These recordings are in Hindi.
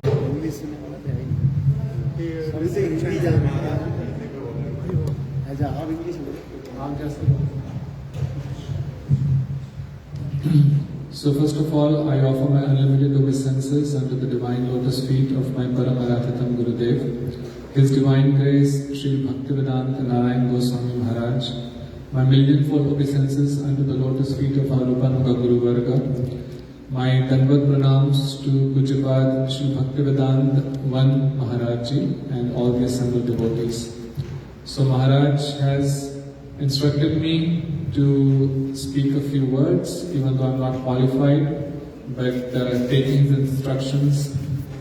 इंग्लिश सुनने वाला तो है ही नहीं। सबसे हिंदी ज़्यादा अच्छा आप इंग्लिश बोलो आप कैसे बोलो। So first of all, I offer my unlimited obeisances unto the divine lotus feet of my Paramarathitam Gurudev, His Divine Grace, Sri Bhaktivedanta Narayan Goswami Maharaj, my millionfold obeisances unto the lotus feet of our Rupanuga Guru Varga, my Danvat Pranams to Pujapad Sri Bhaktivedanta Van Maharaj Ji and all the assembled devotees. So Maharaj has instructed me to speak a few words, even though I'm not qualified, but taking the instructions,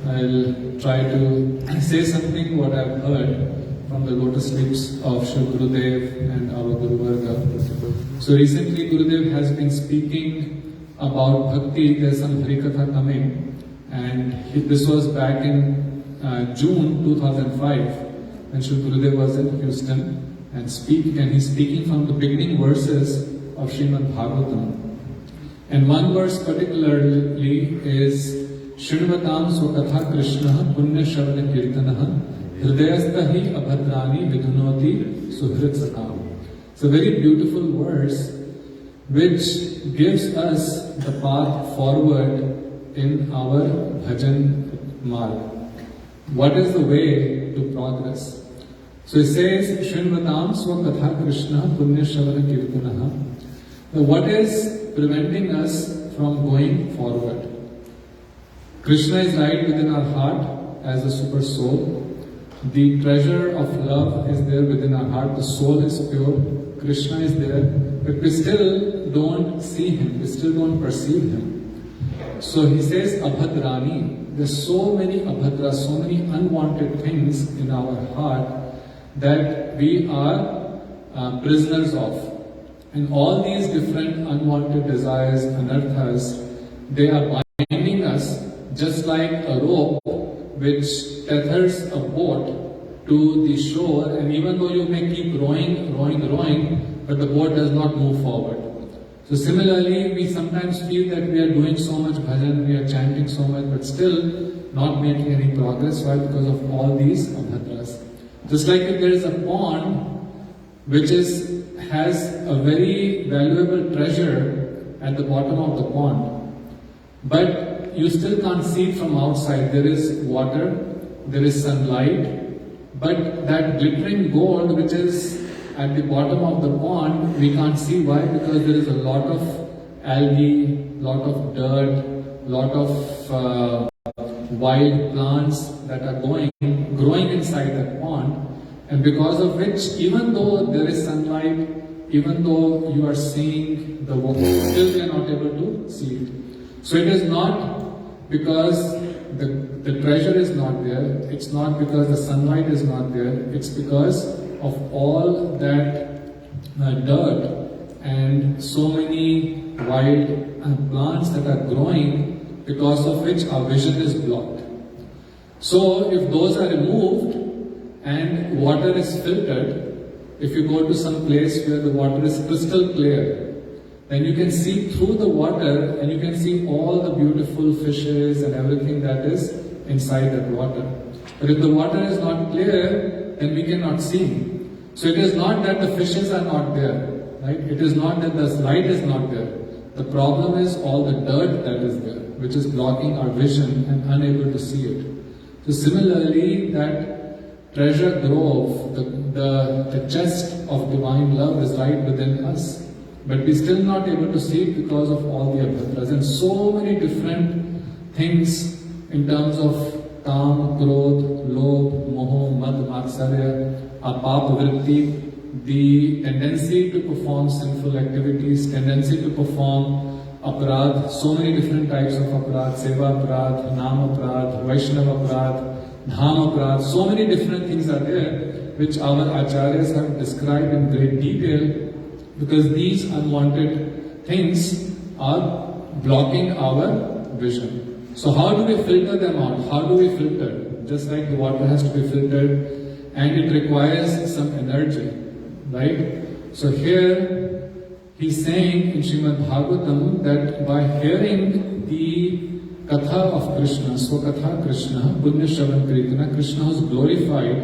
I'll try to say something what I've heard from the lotus lips of Shri Gurudev and our Guru Varga. So recently Gurudev has been speaking about Bhakti. There's some Harikatha coming, and this was back in June 2005 when Shri Gurudev was in Houston. And he's speaking from the beginning verses of Srimad Bhagavatam. And one verse particularly is Shrinavatam Swakatha Krishna Punya Shavana Kirtanaha Hridayastahi Abhadrani Vidhunoti Suhrit Sakam. It's a very beautiful verse which gives us the path forward in our bhajan marg. What is the way to progress? So it says, Shrinavatam Swakatha Krishna Punya Shavana Kirtanaha. Now what is preventing us from going forward? Krishna is right within our heart as the super soul. The treasure of love is there within our heart. The soul is pure. Krishna is there. But we still don't see Him. We still don't perceive Him. So he says, Abhadrani. There's so many abhadras, so many unwanted things in our heart that we are prisoners of. And all these different unwanted desires, anarthas, they are binding us just like a rope which tethers a boat to the shore, and even though you may keep rowing, but the boat does not move forward. So similarly, we sometimes feel that we are doing so much bhajan, we are chanting so much, but still not making any progress. Why? Because of all these abhadras. Just like if there is a pond which has a very valuable treasure at the bottom of the pond, but you still can't see it from outside. There is water, there is sunlight, but that glittering gold which is at the bottom of the pond, we can't see. Why? Because there is a lot of algae, lot of dirt, lot of wild plants that are growing inside that pond, and because of which, even though there is sunlight, even though you are seeing the water, still we are not able to see it. So it is not because the treasure is not there, it's not because the sunlight is not there, it's because of all that dirt and so many wild plants that are growing, because of which our vision is blocked. So if those are removed and water is filtered, if you go to some place where the water is crystal clear, then you can see through the water and you can see all the beautiful fishes and everything that is inside that water. But if the water is not clear, then we cannot see. So it is not that the fishes are not there, right? It is not that the light is not there. The problem is all the dirt that is there, which is blocking our vision and unable to see it. So similarly, that treasure grove, the chest of divine love is right within us, but we're still not able to see it because of all the abhadras and so many different things in terms of kam, krodh, lobh, moho, mad, matsarya, apap vritti, the tendency to perform sinful activities, tendency to perform aparadh, so many different types of aparadh, seva aparadh, nam aparadh, vaishnava aparadh, dham aparadh, so many different things are there which our acharyas have described in great detail, because these unwanted things are blocking our vision. So how do we filter them out? How do we filter? Just like the water has to be filtered, and it requires some energy, right? So here he's saying in Srimad Bhagavatam that by hearing the Katha of Krishna, Swakatha Krishna, Punya Shravan Kirtana, Krishna was glorified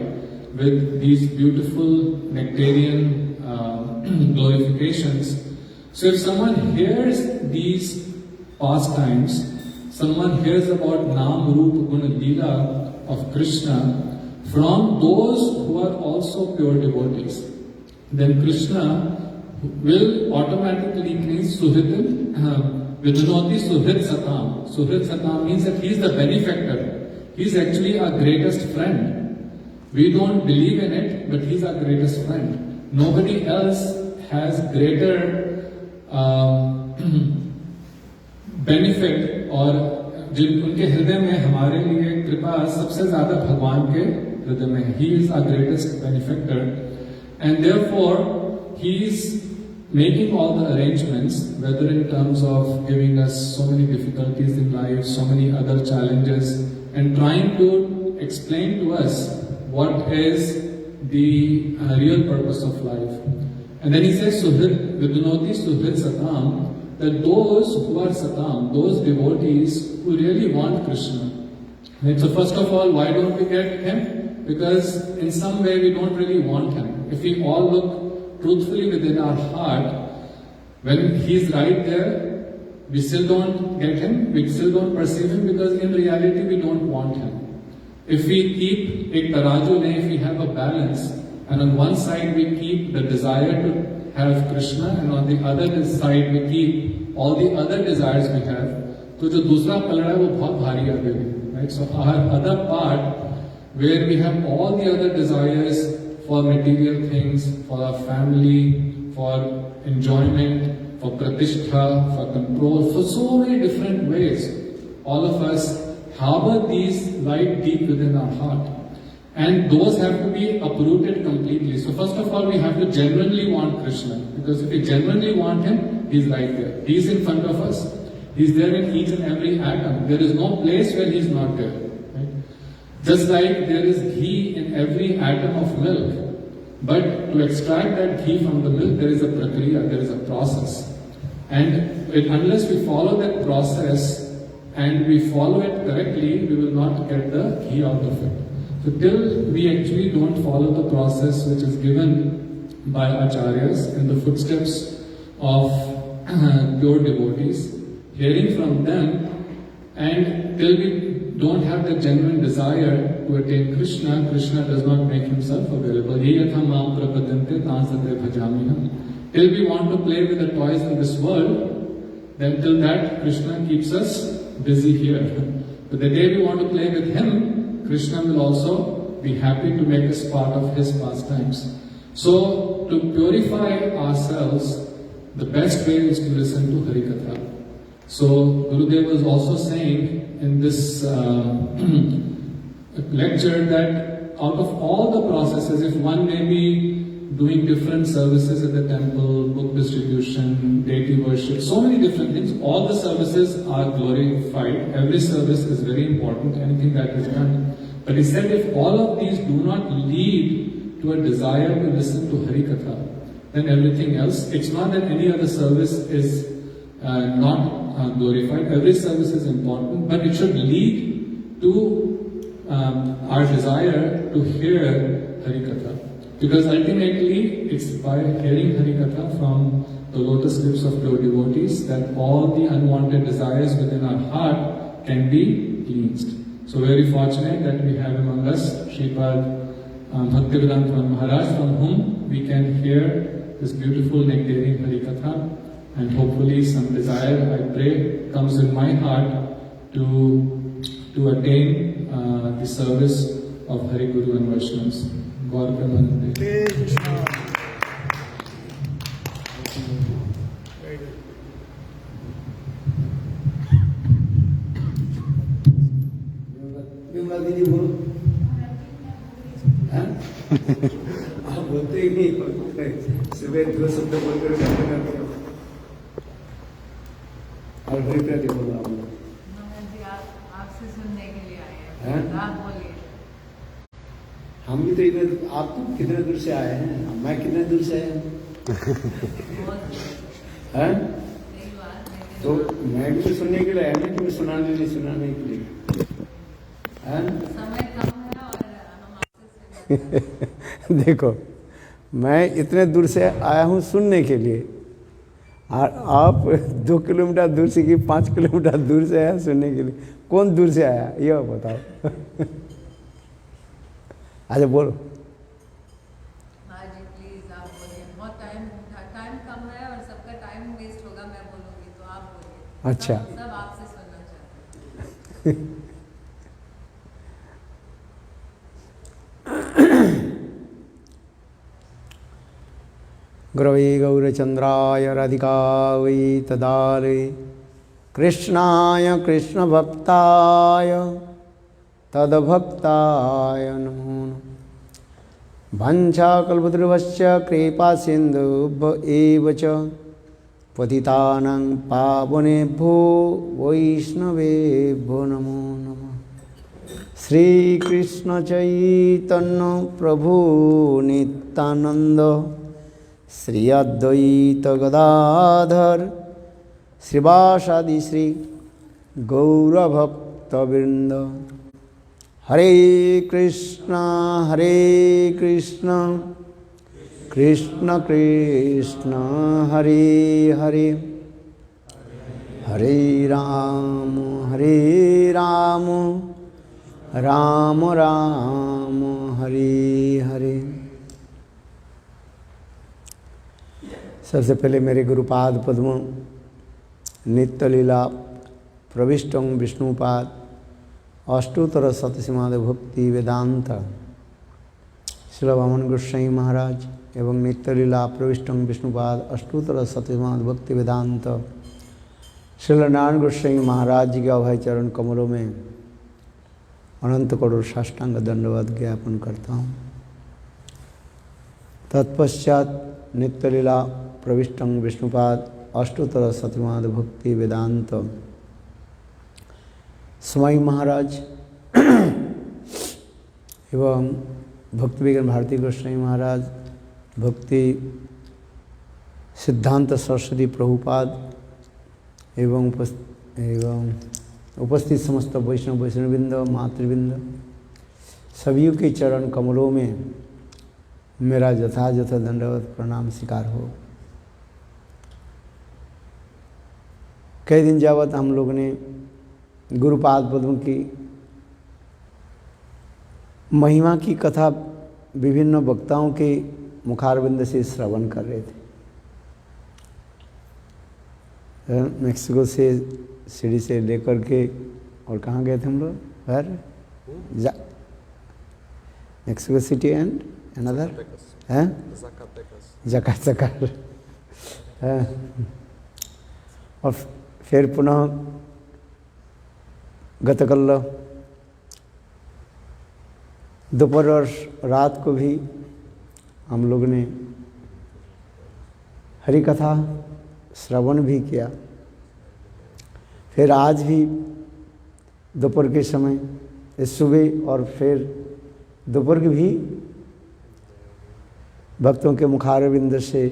with these beautiful nectarian glorifications. So if someone hears these pastimes, someone hears about Nam, Rup, Guna, Leela of Krishna from those who are also pure devotees, then Krishna will automatically please Suhritim, Vidunoti Suhrit Satam. Suhrit Satam means that he is the benefactor. He is actually our greatest friend. We don't believe in it, but he is our greatest friend. Nobody else has greater benefit और जिन उनके हृदय में हमारे लिए कृपा सबसे ज्यादा भगवान के हृदय में है. He is our greatest benefactor, and therefore he is making all the arrangements, whether in terms of giving us so many difficulties in life, so many other challenges, and trying to explain to us what is the real purpose of life. And then he says, Suhrit Vidunoti Suhrit Satam, that those who are Satam, those devotees who really want Krishna. Right? So first of all, why don't we get him? Because in some way we don't really want him. If we all look truthfully within our heart, when he's right there, we still don't get him, we still don't perceive him, because in reality we don't want him. If we keep a taraju, if we have a balance, and on one side we keep the desire to have Krishna, and on the other side we keep all the other desires we have, तो जो दूसरा पलड़ा है वो बहुत भारी आ गया, right? So our other part, where we have all the other desires for material things, for our family, for enjoyment, for pratishtha, for control, for so many different ways, all of us harbor these right deep within our heart. And those have to be uprooted completely. So first of all, we have to genuinely want Krishna. Because if we genuinely want him, he's right there. He's in front of us. He's there in each and every atom. There is no place where he's not there. Right? Just like there is ghee in every atom of milk. But to extract that ghee from the milk, there is a prakriya, there is a process. And unless we follow that process and we follow it correctly, we will not get the ghee out of it. So till we actually don't follow the process which is given by acharyas in the footsteps of pure devotees, hearing from them, and till we don't have the genuine desire to attain Krishna, Krishna does not make himself available. Till we want to play with the toys in this world, then till that Krishna keeps us busy here. But the day we want to play with him, Krishna will also be happy to make us part of his pastimes. So, to purify ourselves, the best way is to listen to Harikatha. So, Gurudev was also saying in this lecture that out of all the processes, if one may be doing different services at the temple, book distribution, deity worship, so many different things, all the services are glorified. Every service is very important, anything that is done. But he said if all of these do not lead to a desire to listen to Harikatha, then everything else, it's not that any other service is not glorified. Every service is important, but it should lead to our desire to hear Harikatha. Because ultimately, it's by hearing Harikatha from the lotus lips of pure devotees that all the unwanted desires within our heart can be cleansed. So very fortunate that we have among us Shripad Bhaktivedanta Maharaj, from whom we can hear this beautiful nectarian Harikatha, and hopefully some desire, I pray, comes in my heart to attain the service of Hari Guru and Vaishnavas. Gaur Premanande. दीदी बोलो, आप बोलते ही नहीं, सुबह दो शब्द बोलकर जाते रहते हो। और फिर क्या बोलो आप? आपसे सुनने के लिए आए हैं। आप बोलिए। हम भी तो इधर, आप तो कितने दूर से आए हैं, मैं कितने दूर से आया हूँ? तो मैं भी तो सुनने के लिए आया ना कि मैं सुनाने के लिए है? समय कम है और हम आपसे सुनना देखो, मैं इतने दूर से आया हूँ सुनने के लिए, और आप 2 किलोमीटर दूर से कि 5 किलोमीटर दूर से आया सुनने के लिए। कौन दूर से आया ये बताओ। अच्छा बोलो। हाँ जी प्लीज आप बोलिए, बहुत टाइम कम है और सबका टाइम वेस्ट होगा मैं बोलूँगी, तो आप बोलिए। अच्छा। सब आपसे सुनना चाहते हैं। गुरवे गौरचंद्राय राधिकावै तदारे कृष्णाय कृष्णभक्ताय तद्भक्ताय नमो नमः। वंशाकल्पतरुभ्यश्च कृपा सिन्धुभ्य एव च पतितानां पावनेभ्यो वैष्णवेभ्यो नमो नमः। श्रीकृष्ण चैतन्य प्रभु नित्यानंद श्री अद्वैत गदाधर श्रीवासादि श्री गौरभक्तवृंद। हरे कृष्ण कृष्ण कृष्ण हरे हरे, हरे राम राम राम हरे हरे। सबसे पहले मेरे गुरुपाद पद्म नित्य लीला प्रविष्टं विष्णुपाद अष्टोत्तर शतसिमाद भक्ति वेदांत श्रील वामन गोसाई महाराज एवं नित्य लीला प्रविष्टं विष्णुपाद अष्टोत्तर शतसिमाद भक्ति वेदांत श्रील नारायण गोसाई महाराज जी के अभय चरण कमलों में अनंत करोड़ साष्टांग दंडवत ज्ञापन करता हूँ। तत्पश्चात नित्य लीला प्रविष्टं विष्णुपाद अष्टोत्तर शतसिमाद भक्ति वेदांत स्वामी महाराज एवं भक्ति विज्ञान भारती गोस्वामी महाराज, भक्ति सिद्धांत सरस्वती प्रभुपाद एवं उपस्थित समस्त वैष्णववृंद मातृवृंद सभी के चरण कमलों में मेरा यथायथ दंडवत प्रणाम स्वीकार हो। कई दिन जावत हम लोग ने गुरुपाद पद्म की महिमा की कथा विभिन्न वक्ताओं के मुखारविंद से श्रवण कर रहे थे। मेक्सिको से सीढ़ी से लेकर के और कहाँ गए थे हम लोग? मेक्सिको सिटी एंड अनदर हैं ज़कार्ता और फिर पुनः गतकल दोपहर और रात को भी हम लोग ने हरि कथा श्रवण भी किया। फिर आज भी दोपहर के समय सुबह और फिर दोपहर के भी भक्तों के मुखारविंद से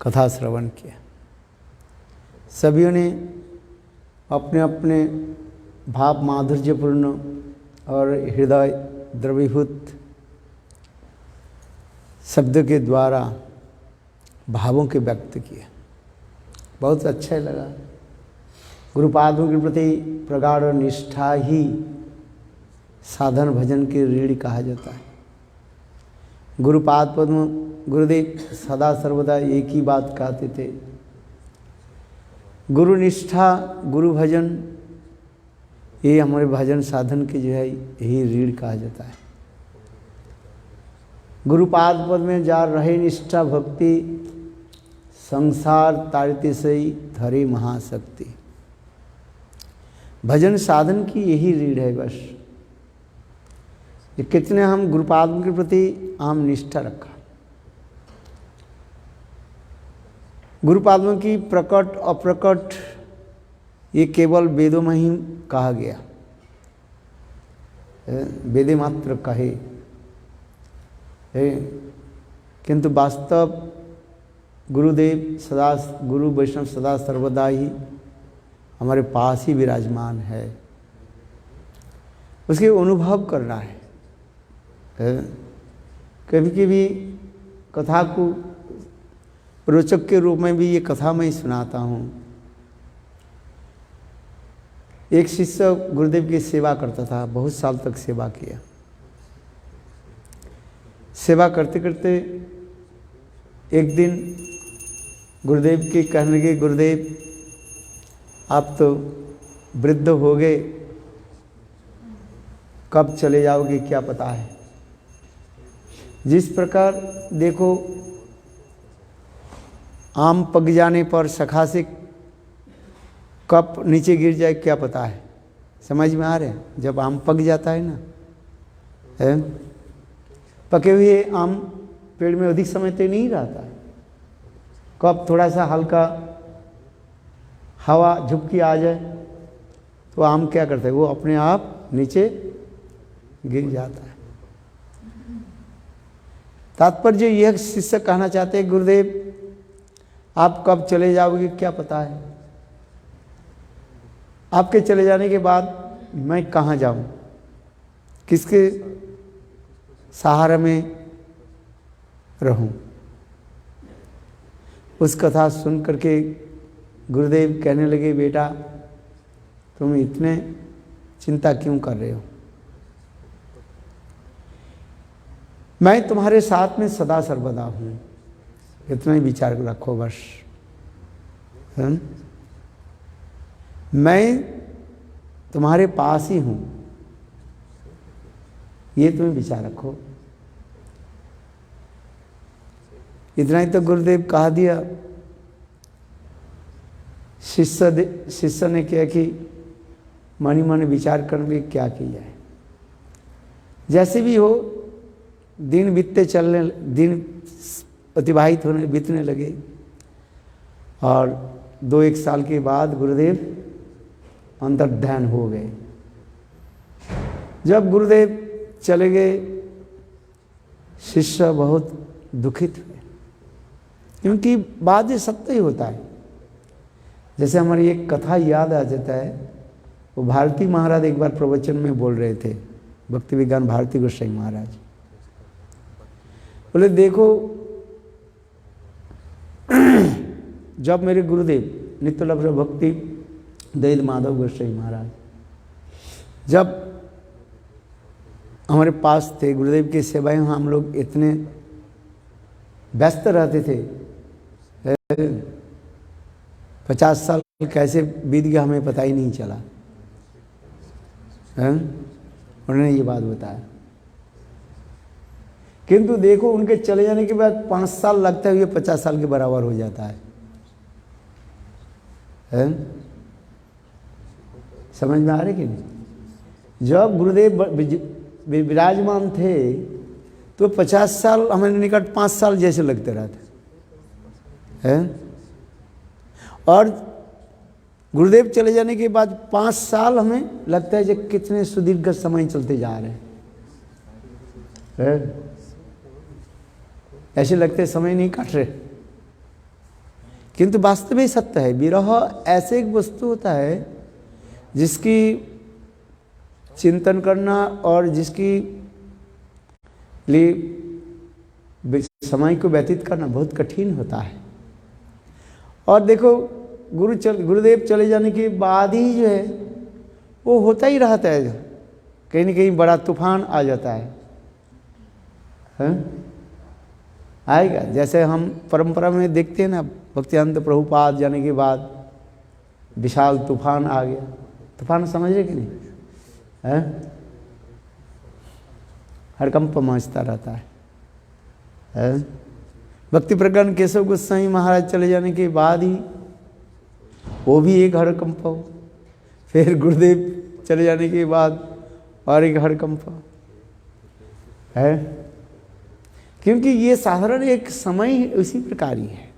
कथा श्रवण किया। सभी ने अपने अपने भाव माधुर्यपूर्ण और हृदय द्रवीभूत शब्द के द्वारा भावों के व्यक्त किए। बहुत अच्छा लगा। गुरुपादों के प्रति प्रगाढ़ निष्ठा ही साधन भजन के ऋण कहा जाता है। गुरुपाद पद्म गुरुदेव सदा सर्वदा एक ही बात कहते थे, गुरु निष्ठा गुरु भजन ये हमारे भजन साधन के जो है यही ऋण कहा जाता है। गुरुपाद पद में जा रहे निष्ठा भक्ति संसार तारित सही धरे महाशक्ति। भजन साधन की यही ऋण है बस। ये कितने हम गुरुपाद के प्रति आम निष्ठा रखा। गुरुपादों की प्रकट अप्रकट ये केवल वेदों में ही कहा गया, वेदे मात्र कहे, किंतु वास्तव गुरुदेव सदा, गुरु वैष्णव सदा सर्वदा ही हमारे पास ही विराजमान है, उसके अनुभव करना है। कभी कभी कथा को रोचक के रूप में भी ये कथा मैं सुनाता हूँ। एक शिष्य गुरुदेव की सेवा करता था, बहुत साल तक सेवा किया। सेवा करते करते एक दिन गुरुदेव की कहने लगे, गुरुदेव आप तो वृद्ध हो गए, कब चले जाओगे क्या पता है। जिस प्रकार देखो आम पक जाने पर शाखा से कप नीचे गिर जाए क्या पता है, समझ में आ रहे हैं? जब आम पक जाता है ना, है पके हुए आम पेड़ में अधिक समय तक नहीं रहता है। कब थोड़ा सा हल्का हवा झुपकी आ जाए तो आम क्या करता है, वो अपने आप नीचे गिर जाता है। तात्पर्य यह शिष्य कहना चाहते हैं, गुरुदेव आप कब चले जाओगे क्या पता है, आपके चले जाने के बाद मैं कहाँ जाऊं, किसके सहारे में रहूं। उस कथा सुन करके गुरुदेव कहने लगे, बेटा तुम इतने चिंता क्यों कर रहे हो, मैं तुम्हारे साथ में सदा सर्वदा हूं, इतना ही विचार रखो बस। मैं तुम्हारे पास ही हूं, ये तुम्हें विचार रखो। इतना ही तो गुरुदेव कहा दिया। शिष्य ने किया कि मनी मन विचार करके क्या किया है। जैसे भी हो दिन दिन अतिवाहित होने बीतने लगे और 2-1 साल के बाद गुरुदेव अंतर्ध्यान हो गए। जब गुरुदेव चले गए शिष्य बहुत दुखित हुए, क्योंकि बाद ये सत्य ही होता है। जैसे हमारी एक कथा याद आ जाता है, वो भारती महाराज एक बार प्रवचन में बोल रहे थे, भक्ति विज्ञान भारती गोसाई महाराज बोले, देखो जब मेरे गुरुदेव नित्यलभ भक्ति दयाल माधव गोसाई महाराज जब हमारे पास थे, गुरुदेव की सेवाएं हम लोग इतने व्यस्त रहते थे, 50 साल कैसे बीत गया हमें पता ही नहीं चला। उन्होंने ये बात बताया। किंतु देखो उनके चले जाने के बाद 5 साल लगता है, ये 50 साल के बराबर हो जाता है। समझ में आ रहे कि नहीं? जब गुरुदेव विराजमान थे तो 50 साल हमारे निकट 5 साल जैसे लगते रहते हैं, और गुरुदेव चले जाने के बाद 5 साल हमें लगता है कि कितने सुदीर्घ समय चलते जा रहे हैं। ऐसे लगते समय नहीं कट रहे, किंतु वास्तविक सत्य है। विरह ऐसे एक वस्तु होता है जिसकी चिंतन करना और जिसकी लिए समय को व्यतीत करना बहुत कठिन होता है। और देखो गुरुदेव चले जाने के बाद ही जो है वो होता ही रहता है, कहीं ना कहीं बड़ा तूफान आ जाता है, आएगा। जैसे हम परंपरा में देखते हैं ना, भक्तिवेदांत प्रभुपाद जाने के बाद विशाल तूफान आ गया। तूफान समझ रहे कि नहीं है? हड़कंप मचता रहता है। भक्ति प्रज्ञान केशव गोस्वामी महाराज चले जाने के बाद ही वो भी एक हड़कंप हो, फिर गुरुदेव चले जाने के बाद और एक हड़कंप है, क्योंकि ये साधारण एक समय उसी प्रकार ही है।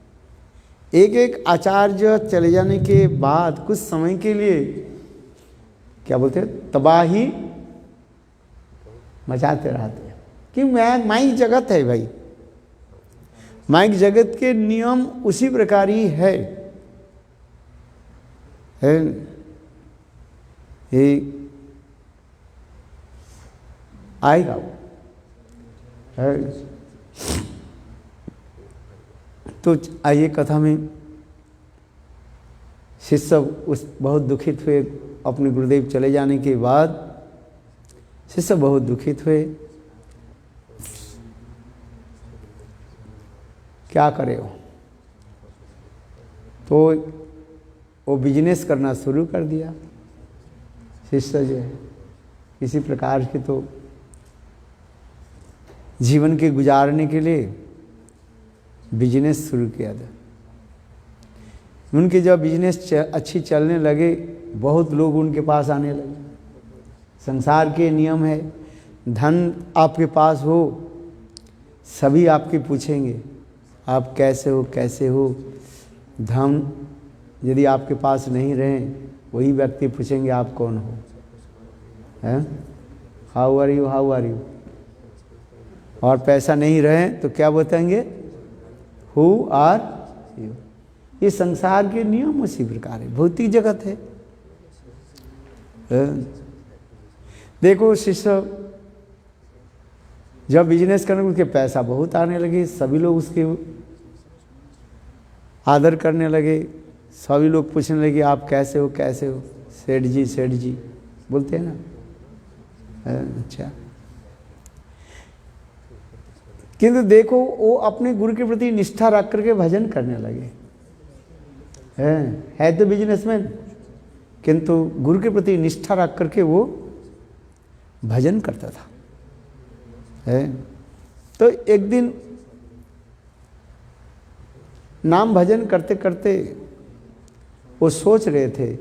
एक आचार्य चले जाने के बाद कुछ समय के लिए क्या बोलते हैं, तबाही मचाते रहते हैं कि माई जगत है भाई। माइक जगत के नियम उसी प्रकार ही है ये आएगा वो है। तो आइए कथा में शिष्य उस बहुत दुखित हुए अपने गुरुदेव चले जाने के बाद। शिष्य बहुत दुखित हुए, क्या करे वो। तो वो बिजनेस करना शुरू कर दिया। शिष्य जो है किसी प्रकार के तो जीवन के गुजारने के लिए बिजनेस शुरू किया था। उनके जब बिजनेस अच्छी चलने लगे, बहुत लोग उनके पास आने लगे। संसार के नियम है, धन आपके पास हो सभी आपके पूछेंगे आप कैसे हो कैसे हो। धन यदि आपके पास नहीं रहे, वही व्यक्ति पूछेंगे आप कौन हो, हैं, how are you, how are you. और पैसा नहीं रहे तो क्या बताएंगे, हु आर यू। ये संसार के नियम उसी प्रकार है, भौतिक जगत है। देखो शिष्य जब बिजनेस करने उसके पैसा बहुत आने लगे, सभी लोग उसके आदर करने लगे, सभी लोग पूछने लगे आप कैसे हो कैसे हो। सेठ जी बोलते हैं ना। अच्छा, किंतु देखो वो अपने गुरु के प्रति निष्ठा रख करके भजन करने लगे। है तो बिजनेसमैन, किंतु गुरु के प्रति निष्ठा रख करके वो भजन करता था। तो एक दिन नाम भजन करते करते वो सोच रहे थे,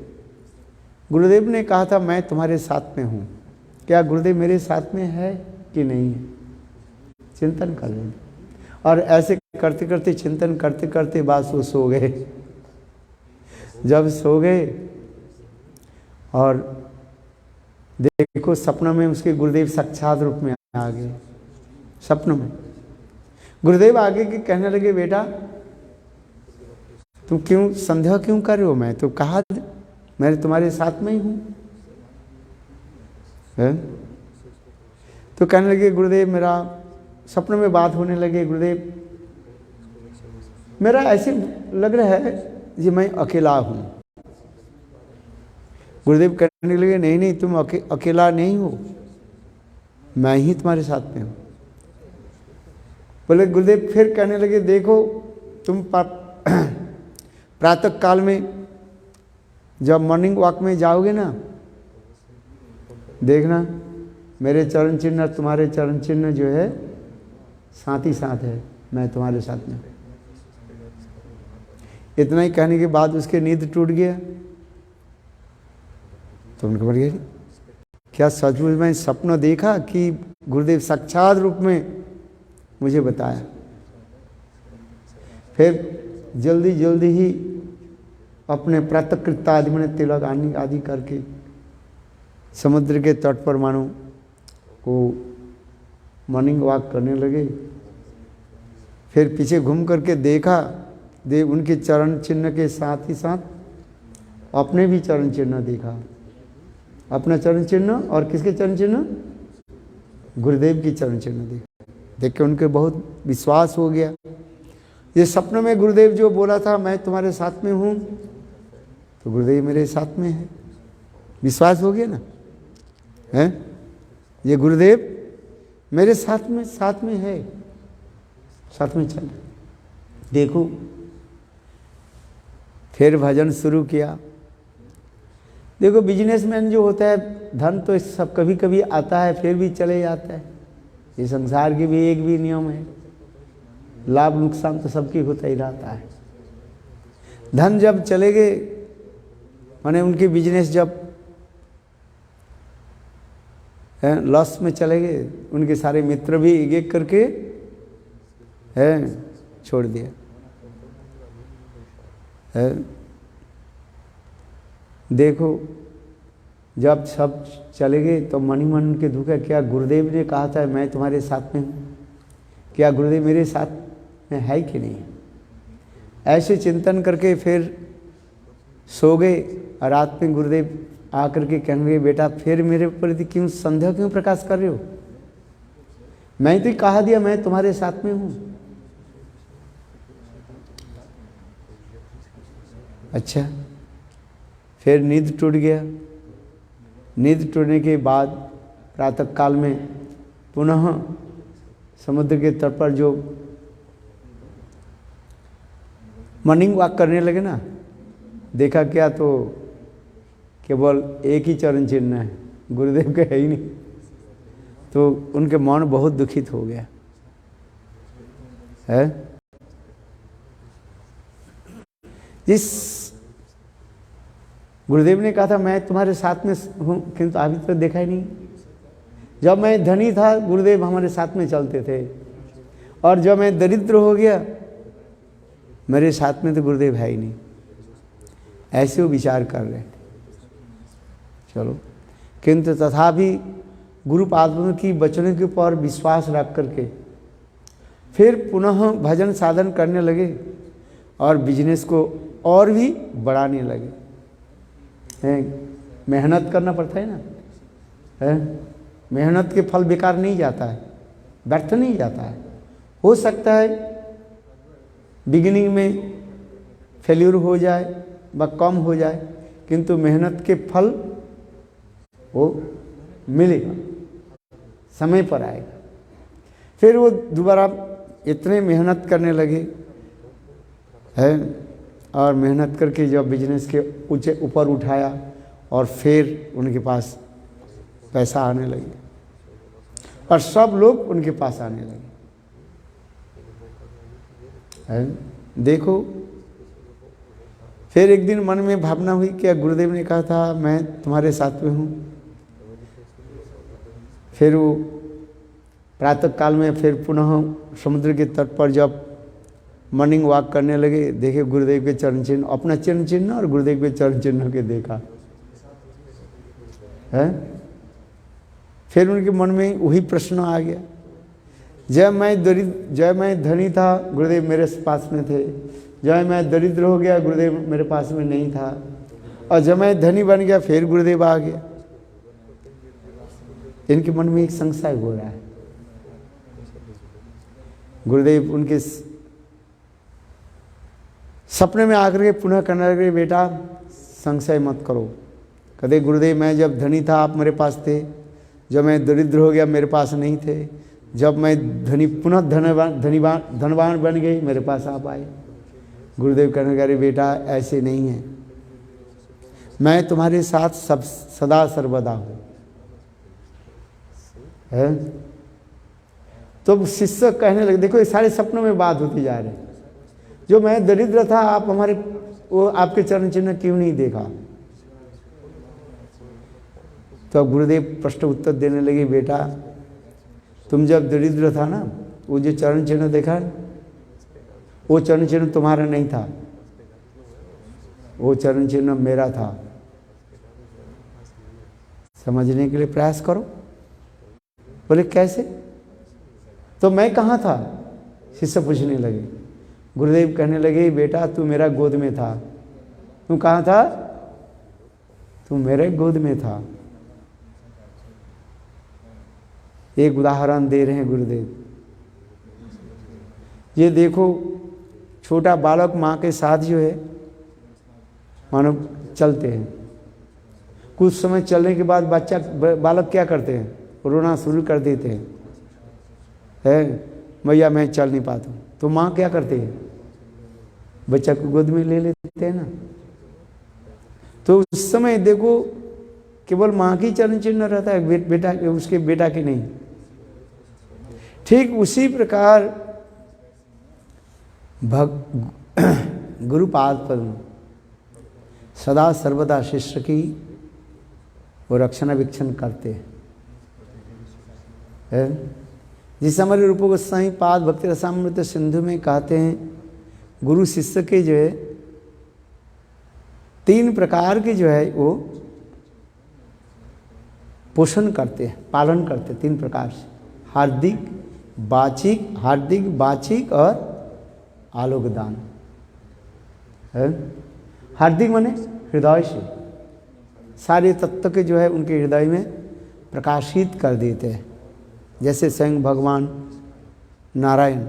गुरुदेव ने कहा था मैं तुम्हारे साथ में हूँ, क्या गुरुदेव मेरे साथ में है कि नहीं है। चिंतन कर रहे थे और ऐसे करते करते चिंतन करते करते बाद वो सो गए। जब सो गए और देखो सपनों में उसके गुरुदेव साक्षात रूप में आ गए। सपनों में गुरुदेव आगे के कहने लगे, बेटा तुम क्यों संदेह क्यों कर रहे हो, मैं तो कहा मैं तुम्हारे साथ में ही हूं। तो कहने लगे गुरुदेव मेरा सपनों में बात होने लगे, गुरुदेव मेरा ऐसे लग रहा है कि मैं अकेला हूं। गुरुदेव कहने लगे नहीं नहीं तुम अकेला नहीं हो, मैं ही तुम्हारे साथ में हूं। बोले गुरुदेव फिर कहने लगे देखो तुम प्रातः काल में जब मॉर्निंग वॉक में जाओगे ना, देखना मेरे चरण चिन्ह और तुम्हारे चरण चिन्ह जो है साथ ही साथ है, मैं तुम्हारे साथ में। इतना ही कहने के बाद उसके नींद टूट गया। तो उनको बढ़ गया क्या सचमुच में सपना देखा कि गुरुदेव साक्षात रूप में मुझे बताया। फिर जल्दी जल्दी ही अपने प्रातःकृत आदि में तिलक आदि करके समुद्र के तट पर मानो को मॉर्निंग वॉक करने लगे। फिर पीछे घूम करके देखा, उनके चरण चिन्ह के साथ ही साथ अपने भी चरण चिन्ह देखा। अपना चरण चिन्ह और किसके चरण चिन्ह, गुरुदेव की चरण चिन्ह देखा। देख के उनके बहुत विश्वास हो गया। ये सपने में गुरुदेव जो बोला था मैं तुम्हारे साथ में हूँ, तो गुरुदेव मेरे साथ में है, विश्वास हो गया ना। है ये गुरुदेव मेरे साथ में है, साथ में चल। देखो फिर भजन शुरू किया। देखो बिजनेसमैन जो होता है, धन तो सब कभी कभी आता है फिर भी चले जाता है। ये संसार की भी एक भी नियम है, लाभ नुकसान तो सबकी होता ही रहता है। धन जब चले गए, माने उनके बिजनेस जब लॉस में चले गए, उनके सारे मित्र भी एक एक करके छोड़ दिया। देखो जब सब चले गए तो मन ही मन उनके दुख है, क्या गुरुदेव ने कहा था मैं तुम्हारे साथ में हूँ, क्या गुरुदेव मेरे साथ में है कि नहीं। ऐसे चिंतन करके फिर सो गए और रात में गुरुदेव आकर के कहने लगे, बेटा फिर मेरे प्रति क्यों संदेह क्यों प्रकाश कर रहे हो? मैं तो कहा दिया मैं तुम्हारे साथ में हूं। अच्छा, फिर नींद टूट गया। नींद टूटने के बाद प्रातः काल में पुनः समुद्र के तट पर जो मॉर्निंग वॉक करने लगे ना, देखा क्या तो केवल एक ही चरण चिन्ह है, गुरुदेव के है ही नहीं। तो उनके मन बहुत दुखित हो गया है। जिस गुरुदेव ने कहा था मैं तुम्हारे साथ में हूँ, किंतु अभी तक देखा ही नहीं। जब मैं धनी था गुरुदेव हमारे साथ में चलते थे, और जब मैं दरिद्र हो गया मेरे साथ में तो गुरुदेव है ही नहीं। ऐसे वो विचार कर रहे थे। चलो, किंतु तथापि गुरुपाद की वचनों के ऊपर विश्वास रख करके फिर पुनः भजन साधन करने लगे और बिजनेस को और भी बढ़ाने लगे। मेहनत करना पड़ता है ना, मेहनत के फल बेकार नहीं जाता है, व्यर्थ नहीं जाता है। हो सकता है बिगिनिंग में फेल्यूर हो जाए व कम हो जाए, किंतु मेहनत के फल वो मिलेगा, समय पर आएगा। फिर वो दोबारा इतने मेहनत करने लगे है, और मेहनत करके जब बिजनेस के ऊंचे ऊपर उठाया और फिर उनके पास पैसा आने लगे और सब लोग उनके पास आने लगे है। देखो, फिर एक दिन मन में भावना हुई कि गुरुदेव ने कहा था मैं तुम्हारे साथ में हूँ। फिर वो प्रातः काल में फिर पुनः समुद्र के तट पर जब मॉर्निंग वॉक करने लगे, देखे गुरुदेव के चरण चिन्ह, अपना चरण चिन्ह और गुरुदेव के चरण चिन्ह के देखा है। फिर उनके मन में वही प्रश्न आ गया, जब मैं धनी था गुरुदेव मेरे पास में थे, जब मैं दरिद्र हो गया गुरुदेव मेरे पास में नहीं था, और जब मैं धनी बन गया फिर गुरुदेव आ गया। इनके मन में एक संशय हो रहा है। गुरुदेव उनके सपने में आकर के पुनः कहने लगे, बेटा संशय मत करो। कहते गुरुदेव मैं जब धनी था आप मेरे पास थे, जब मैं दरिद्र हो गया मेरे पास नहीं थे, जब मैं धनी पुनः धनवान बन गई मेरे पास आप आए। गुरुदेव कहने लगे बेटा ऐसे नहीं है, मैं तुम्हारे साथ सब सदा सर्वदा हूँ है। तो शिष्य कहने लगे, देखो ये सारे सपनों में बात होती जा रही है। जो मैं दरिद्र था आप हमारे वो आपके चरण चिन्ह क्यों नहीं देखा? तो अब गुरुदेव प्रश्न उत्तर देने लगे, बेटा तुम जब दरिद्र था ना, वो जो चरण चिन्ह देखा वो चरण चिन्ह तुम्हारा नहीं था, वो चरण चिन्ह मेरा था। समझने के लिए प्रयास करो। बोले कैसे? तो मैं कहाँ था? शिष्य पूछने लगे। गुरुदेव कहने लगे बेटा तू मेरा गोद में था। तू कहाँ था? तू मेरे गोद में था। एक उदाहरण दे रहे हैं गुरुदेव। ये देखो छोटा बालक माँ के साथ जो है मानो चलते हैं, कुछ समय चलने के बाद बालक क्या करते हैं? रोना शुरू कर देते हैं, है भैया मैं चल नहीं पाता हूँ। तो माँ क्या करती है? बच्चा को गोद में ले लेते हैं ना। तो उस समय देखो केवल माँ की चरण चिन्ह रहता है, बेटा उसके बेटा की नहीं। ठीक उसी प्रकार गुरुपाद पद्म सदा सर्वदा शिष्य की वो रक्षणावेक्षण करते हैं। जिस हमारे रूप गोस्वामी पाद भक्ति रसामृत सिंधु में कहते हैं गुरु शिष्य के जो है 3 प्रकार के जो है वो पोषण करते हैं, पालन करते हैं 3 प्रकार से, हार्दिक, वाचिक और आलोक दान है। हार्दिक माने हृदय से सारे तत्व के जो है उनके हृदय में प्रकाशित कर देते हैं। जैसे स्वयं भगवान नारायण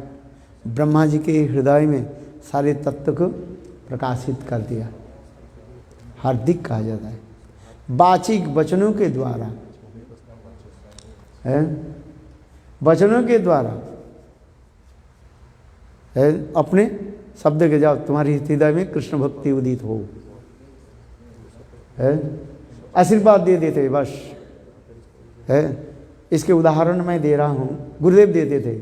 ब्रह्मा जी के हृदय में सारे तत्व को प्रकाशित कर दिया, हार्दिक कहा जाता है। वाचिक वचनों के द्वारा है, वचनों के द्वारा है, अपने शब्द के जाओ तुम्हारी हृदय में कृष्ण भक्ति उदित हो है, आशीर्वाद दे देते बस है। इसके उदाहरण मैं दे रहा हूँ, गुरुदेव देते थे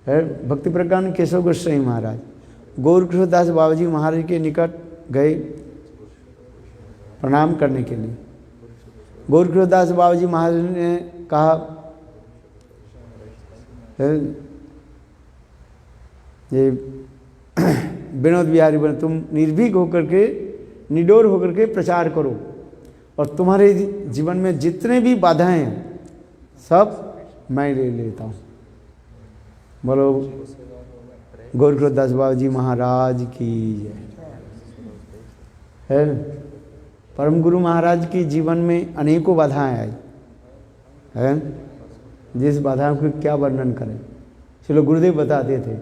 है। भक्ति प्रज्ञान केशव गोस्वामी महाराज गौरकृष्णदास बाबा जी महाराज के निकट गए प्रणाम करने के लिए। गौरकृष्णदास बाबा जी महाराज ने कहा ये विनोद बिहारी बन तुम निर्भीक होकर के निडर होकर के प्रचार करो और तुम्हारे जीवन में जितने भी बाधाएं हैं सब मैं ले लेता हूँ। बोलो गौरकृष्णदास बाबा जी महाराज की है। परम गुरु महाराज के जीवन में अनेकों बाधाएं आई है, जिस बाधाओं को क्या वर्णन करें। चलो गुरुदेव बताते थे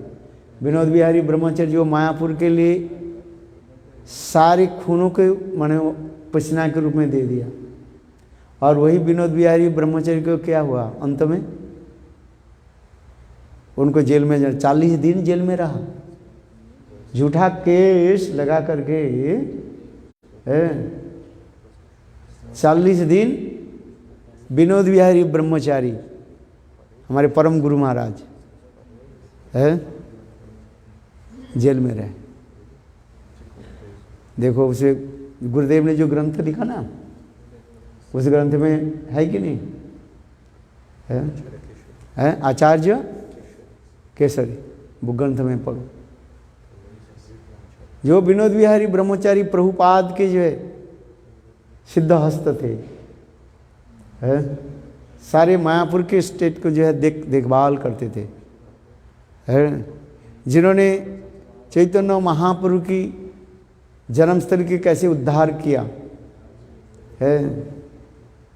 विनोद बिहारी ब्रह्मचारी जो मायापुर के लिए सारे खूनों के माने पसीना के रूप में दे दिया, और वही विनोद बिहारी ब्रह्मचारी को क्या हुआ अंत में, उनको जेल में 40 दिन जेल में रहा, झूठा केस लगा करके 40 दिन विनोद बिहारी ब्रह्मचारी हमारे परम गुरु महाराज है जेल में रहे। देखो उसे गुरुदेव ने जो ग्रंथ लिखा ना, उस ग्रंथ में है कि नहीं है आचार्य केसरी, वो ग्रंथ में पढ़ो। जो विनोद बिहारी ब्रह्मचारी प्रभुपाद के जो है सिद्ध हस्त थे है, सारे मायापुर के स्टेट को जो है देखभाल करते थे है, जिन्होंने चैतन्य महाप्रभु की जन्मस्थल के कैसे उद्धार किया है,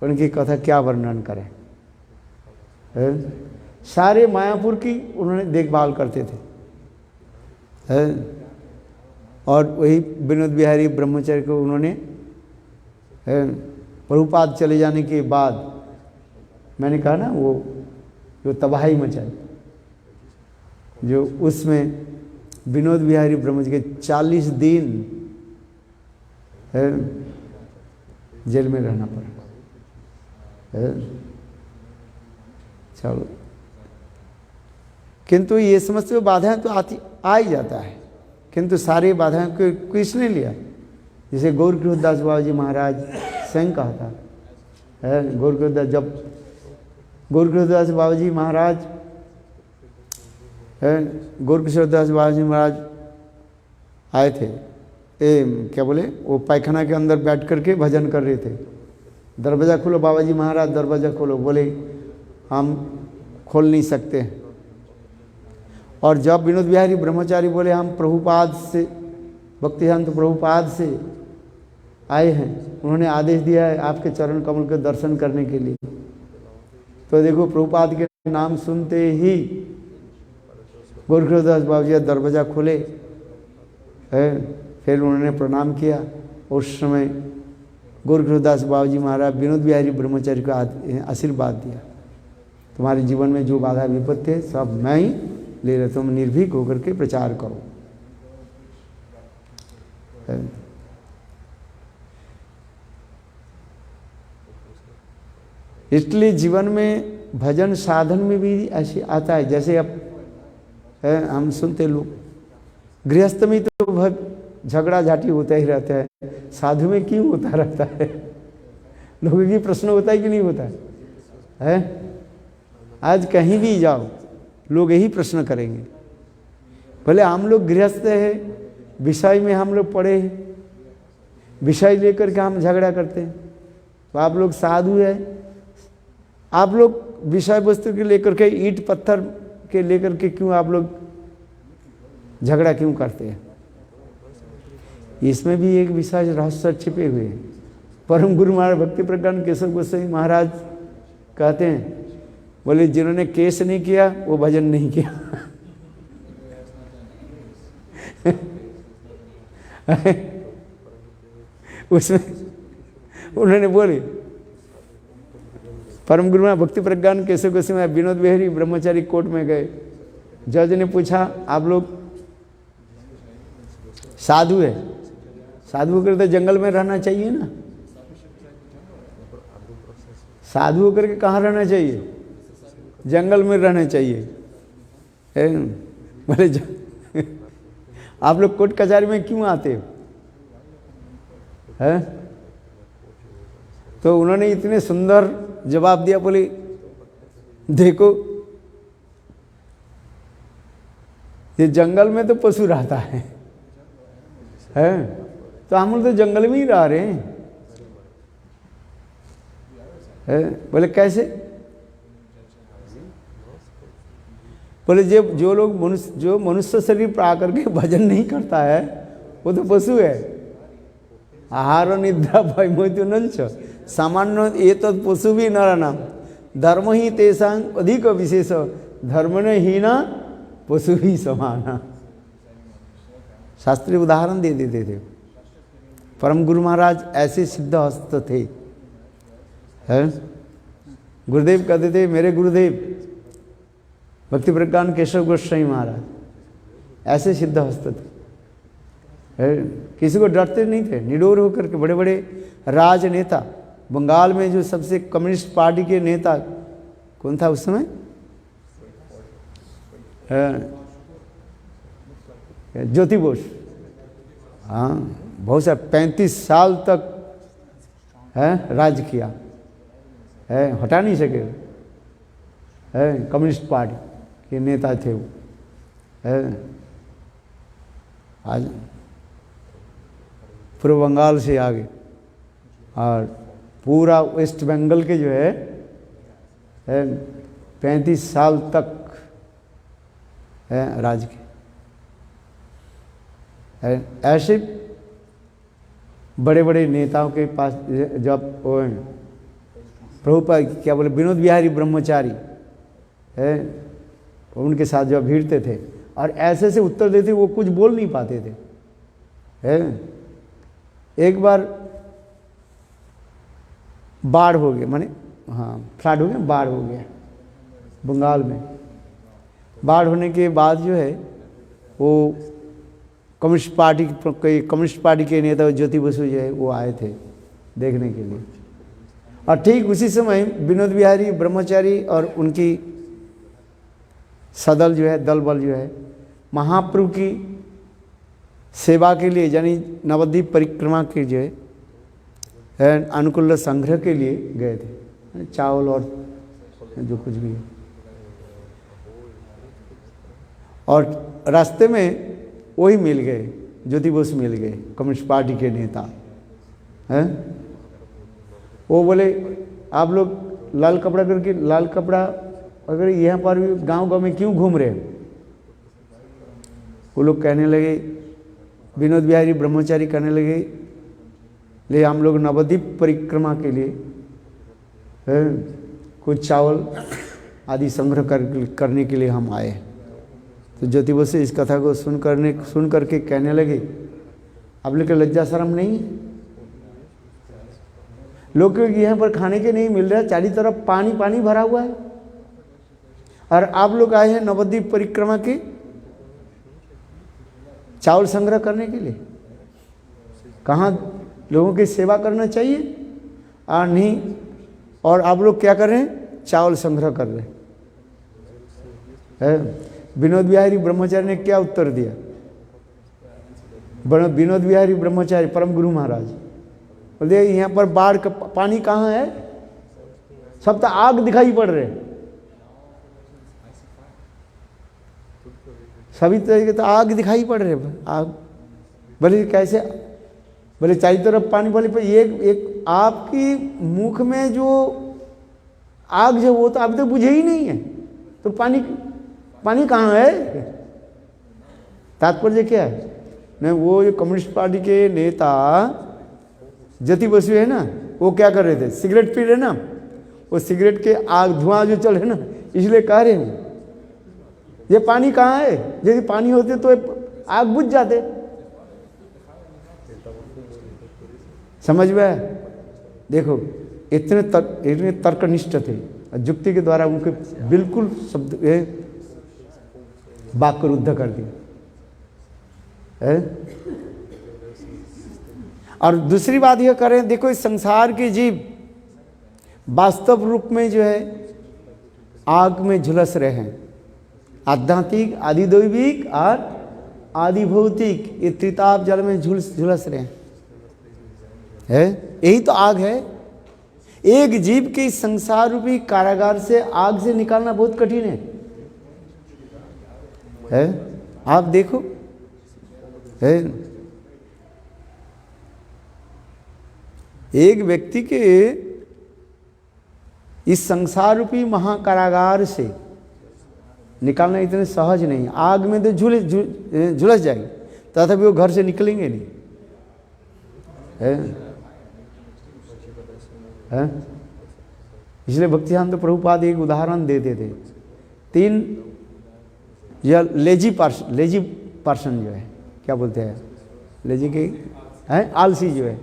उनकी कथा क्या वर्णन करें है। सारे मायापुर की उन्होंने देखभाल करते थे है, और वही विनोद बिहारी ब्रह्मचारी को उन्होंने प्रभुपाद चले जाने के बाद मैंने कहा ना वो जो तबाही मचाई, जो उसमें विनोद बिहारी ब्रह्मचारी के 40 दिन है जेल में रहना पड़ा है। चलो किंतु ये समझते हो बाधाएं तो आती आ ही जाता है, किंतु सारी बाधाएं को किसने लिया, जैसे गौरकृष्णदास बाबा जी महाराज स्वयं कहा था है। जब गौरकृष्णदास बाबा जी महाराज है, गौरकृष्णदास बाबा जी महाराज आए थे, क्या बोले, वो पायखाना के अंदर बैठ करके भजन कर रहे थे। दरवाज़ा खोलो बाबा जी महाराज, दरवाज़ा खोलो, बोले हम खोल नहीं सकते। और जब विनोद बिहारी ब्रह्मचारी बोले हम प्रभुपाद से, भक्तिसिद्धांत प्रभुपाद से आए हैं, उन्होंने आदेश दिया है आपके चरण कमल के दर्शन करने के लिए, तो देखो प्रभुपाद के नाम सुनते ही गौरकृष्णदास बाबा जी दरवाज़ा खोले है, फिर उन्होंने प्रणाम किया। उस समय गौरकृष्णदास बाबा जी महाराज विनोद बिहारी ब्रह्मचारी को आशीर्वाद दिया, तुम्हारे जीवन में जो बाधा विपत्ति है सब मैं ही ले रहा, तुम निर्भीक होकर के प्रचार करो। इसलिए जीवन में भजन साधन में भी ऐसे आता है, जैसे अब हम सुनते लोग गृहस्थ में तो झगड़ा झाटी होता ही रहता है, साधु में क्यों होता रहता है, लोगों की प्रश्न होता है कि नहीं होता है। आज कहीं भी जाओ लोग यही प्रश्न करेंगे, भले हम लोग गृहस्थ है, विषय में हम लोग पढ़े हैं, विषय लेकर के हम झगड़ा करते हैं, तो आप लोग साधु है, आप लोग विषय वस्तु के लेकर के ईंट पत्थर के लेकर के क्यों आप लोग झगड़ा क्यों करते हैं? इसमें भी एक विशेष रहस्य छिपे हुए हैं। परम गुरु महाराज भक्ति प्रज्ञान केशव गोस्वामी महाराज कहते हैं, बोले जिन्होंने केस नहीं किया वो भजन नहीं किया। उसमें उन्होंने बोले, परम गुरु महाराज भक्ति प्रज्ञान केशव गोस्वामी महाराज विनोद बिहारी ब्रह्मचारी कोर्ट में गए। जज ने पूछा, आप लोग साधु है, साधु होकर तो जंगल में रहना चाहिए ना, साधु होकर के कहाँ रहना चाहिए? जंगल में रहना चाहिए। बोले आप लोग कोर्ट कचहरी में क्यों आते हो? है? तो उन्होंने इतने सुंदर जवाब दिया, बोले देखो ये जंगल में तो पशु रहता है, तो हम लोग तो जंगल में ही रह रहे हैं। बोले कैसे? बोले जो लोग मनुष्य शरीर पर आकर के भजन नहीं करता है वो तो पशु है। आहार निद्रा भयमोहितो नंच सामान्य ये तो पशु भी नरानाम धर्म ही तेषां अधिक विशेष धर्म ने ही ना पशु ही समाना। शास्त्रीय उदाहरण दे देते थे। परम गुरु महाराज ऐसे सिद्ध हस्त थे। गुरुदेव कहते थे, मेरे गुरुदेव भक्ति प्रज्ञान केशव गोस्वामी महाराज ऐसे सिद्ध हस्त थे, किसी को डरते नहीं थे, निडर होकर के बड़े बड़े राजनेता। बंगाल में जो सबसे कम्युनिस्ट पार्टी के नेता कौन था उस समय? ज्योति बोस। हाँ, बहुत सा 35 साल तक राज किया है, हटा नहीं सके। कम्युनिस्ट पार्टी के नेता थे वो। आज पूर्व बंगाल से आगे और पूरा वेस्ट बंगाल के जो है 35 साल तक राज के। ऐसे बड़े बड़े नेताओं के पास जब प्रभुपाद क्या बोले विनोद बिहारी ब्रह्मचारी उनके साथ जब भिड़ते थे और ऐसे से उत्तर देते, वो कुछ बोल नहीं पाते थे। एक बार बाढ़ हो गया, माने हाँ फ्लड हो गया, बाढ़ हो गया बंगाल में। बाढ़ होने के बाद जो है वो कम्युनिस्ट पार्टी के नेता ज्योति बसु जो है वो आए थे देखने के लिए। और ठीक उसी समय विनोद बिहारी ब्रह्मचारी और उनकी सदल जो है दल बल जो है महाप्रभु की सेवा के लिए यानी नवद्वीप परिक्रमा के जो है अनुकूल संग्रह के लिए गए थे, चावल और जो कुछ भी है। और रास्ते में वही मिल गए, ज्योति बोस मिल गए, कम्युनिस्ट पार्टी के नेता हैं। वो बोले आप लोग लाल कपड़ा करके, लाल कपड़ा अगर यहाँ पर भी गांव में क्यों घूम रहे हो? वो लोग कहने लगे, विनोद बिहारी ब्रह्मचारी कहने लगे, ले हम लोग नवद्वीप परिक्रमा के लिए कुछ चावल आदि संग्रह करने के लिए हम आए। तो ज्योति बसु इस कथा को सुन करके कहने लगे, आप लोग के लज्जा शर्म नहीं? लोग यहाँ पर खाने के नहीं मिल रहा, चारों तरफ पानी पानी भरा हुआ है, और आप लोग आए हैं नवद्वीप परिक्रमा के चावल संग्रह करने के लिए। कहाँ लोगों की सेवा करना चाहिए और नहीं, और आप लोग क्या कर रहे हैं? चावल संग्रह कर रहे हैं। विनोद बिहारी ब्रह्मचारी ने क्या उत्तर दिया? विनोद बिहारी ब्रह्मचारी परम गुरु महाराज बोले, यहाँ पर बाढ़ का पानी कहाँ है? सब तो आग दिखाई पड़ रहे, सभी तरीके तो आग दिखाई पड़ रहे आग। बोले कैसे? बोले चारों तरफ पानी। बोले पर एक आपकी मुख में जो आग जो वो तो अभी तक बुझे ही नहीं है, तो पानी कहाँ है? तात्पर्य क्या है न, वो जो कम्युनिस्ट पार्टी के नेता ज्योति बसु है ना, वो क्या कर रहे थे, सिगरेट पी रहे ना, वो सिगरेट के आग धुआं जो चल रहे ना, इसलिए कह रहे हैं ये पानी कहाँ है, यदि पानी होते तो आग बुझ जाते। समझ में आया? देखो इतने तर्कनिष्ठ थे, युक्ति के द्वारा उनके बिल्कुल शब्द वाक्य को रुद्ध कर दिया है। और दूसरी बात यह करें, देखो इस संसार के जीव वास्तव रूप में जो है आग में झुलस रहे हैं, आध्यात्मिक, आदिदैविक और आदि भौतिक, ये त्रिताप जल में झुलस रहे हैं। यही तो आग है। एक जीव के इस संसार रूपी कारागार से आग से निकालना बहुत कठिन है? आप देखो है? एक व्यक्ति के इस संसार रूपी महाकारागार से निकालना इतने सहज नहीं। आग में तो झुलस जाएंगे, तथापि वो घर से निकलेंगे नहीं है? है? इसलिए भक्तिसिद्धांत प्रभुपाद एक उदाहरण देते थे। 3 या लेजी पर्सन जो है, क्या बोलते हैं, लेजी के हैं, आलसी जो है,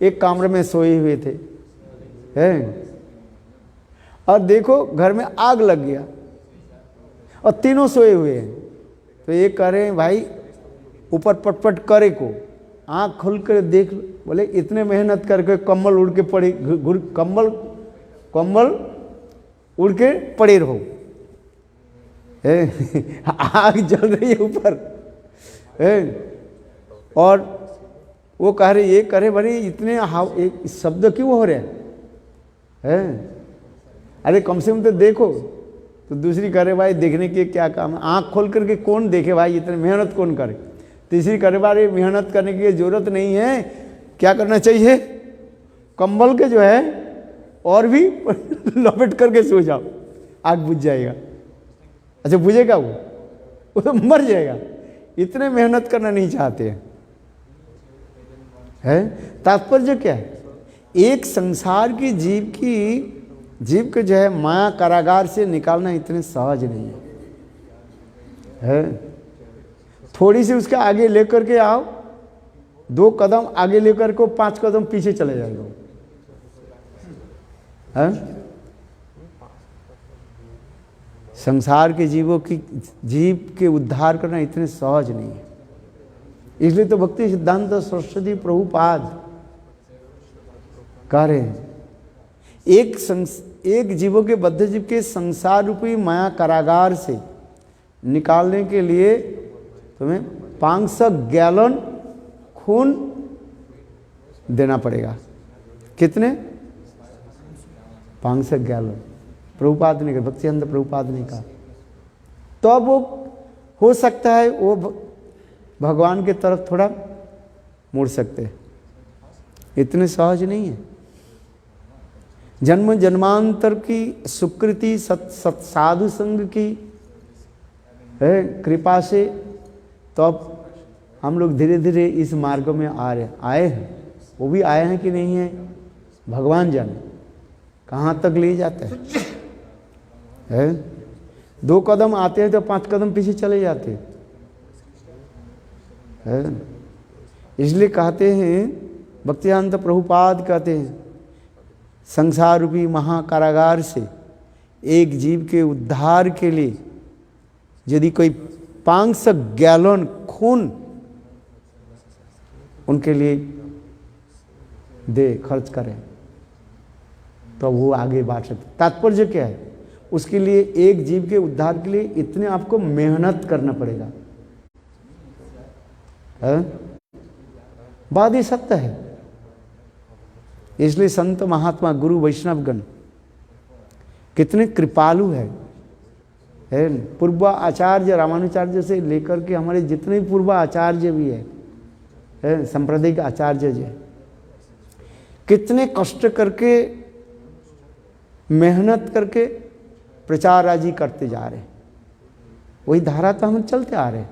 एक कमरे में सोए हुए थे और देखो घर में आग लग गया और तीनों सोए हुए हैं। तो ये कह रहे हैं भाई ऊपर पटपट करे को, आँख खोल कर देख, बोले इतने मेहनत करके कम्बल उड़ के पड़े, कम्बल उड़ के पड़े रहो, आग जल रही है ऊपर, और वो कह रहे, ये करे भाई इतने एक शब्द क्यों हो रहे हैं? अरे कम से कम तो देखो। तो दूसरी करे भाई देखने के क्या काम है, आँख खोल करके कौन देखे भाई, इतने मेहनत कौन करे। तीसरी करे भाई मेहनत करने की जरूरत नहीं है, क्या करना चाहिए, कंबल के जो है और भी लपेट करके सो जाओ, आग बुझ जाएगा। अच्छा बुझेगा वो तो मर जाएगा। इतने मेहनत करना नहीं चाहते हैं। तात्पर्य क्या है, एक संसार की जीव के जो है माया कारागार से निकालना इतने सहज नहीं है। थोड़ी सी उसके आगे लेकर के आओ, 2 कदम आगे लेकर को 5 कदम पीछे चले जाएगा। संसार के जीव के उद्धार करना इतने सहज नहीं है। इसलिए तो भक्ति सिद्धांत सरस्वती प्रभुपाद कह रहे हैं, एक जीवों के बद्ध जीव के संसार रूपी माया कारागार से निकालने के लिए तुम्हें 500 गैलन खून देना पड़ेगा। कितने? 500 गैलन। प्रभुपाद ने कहा, भक्तिसिद्धांत प्रभुपाद ने कहा, तो अब वो हो सकता है वो भगवान के तरफ थोड़ा मुड़ सकते हैं। इतने सहज नहीं है। जन्म जन्मांतर की सुकृति साधु संग की है कृपा से तो अब हम लोग धीरे धीरे इस मार्ग में आए हैं। वो भी आए हैं कि नहीं है भगवान जाने, कहाँ तक ले जाते हैं। 2 कदम आते हैं तो 5 कदम पीछे चले जाते हैं। इसलिए कहते हैं भक्तिसिद्धांत प्रभुपाद कहते हैं, संसार रूपी महाकारागार से एक जीव के उद्धार के लिए यदि कोई 500 गैलन खून उनके लिए दे, खर्च करें, तो वो आगे बढ़ सकते। तात्पर्य क्या है, उसके लिए एक जीव के उद्धार के लिए इतने आपको मेहनत करना पड़ेगा। बात ये सत्य है। इसलिए संत महात्मा गुरु वैष्णवगण कितने कृपालु है। पूर्व आचार्य रामानुचार्य से लेकर के हमारे जितने पूर्व आचार्य भी है सांप्रदायिक आचार्य जी, कितने कष्ट करके मेहनत करके प्रचार आदि करते जा रहे वही धारा तो हम चलते आ रहे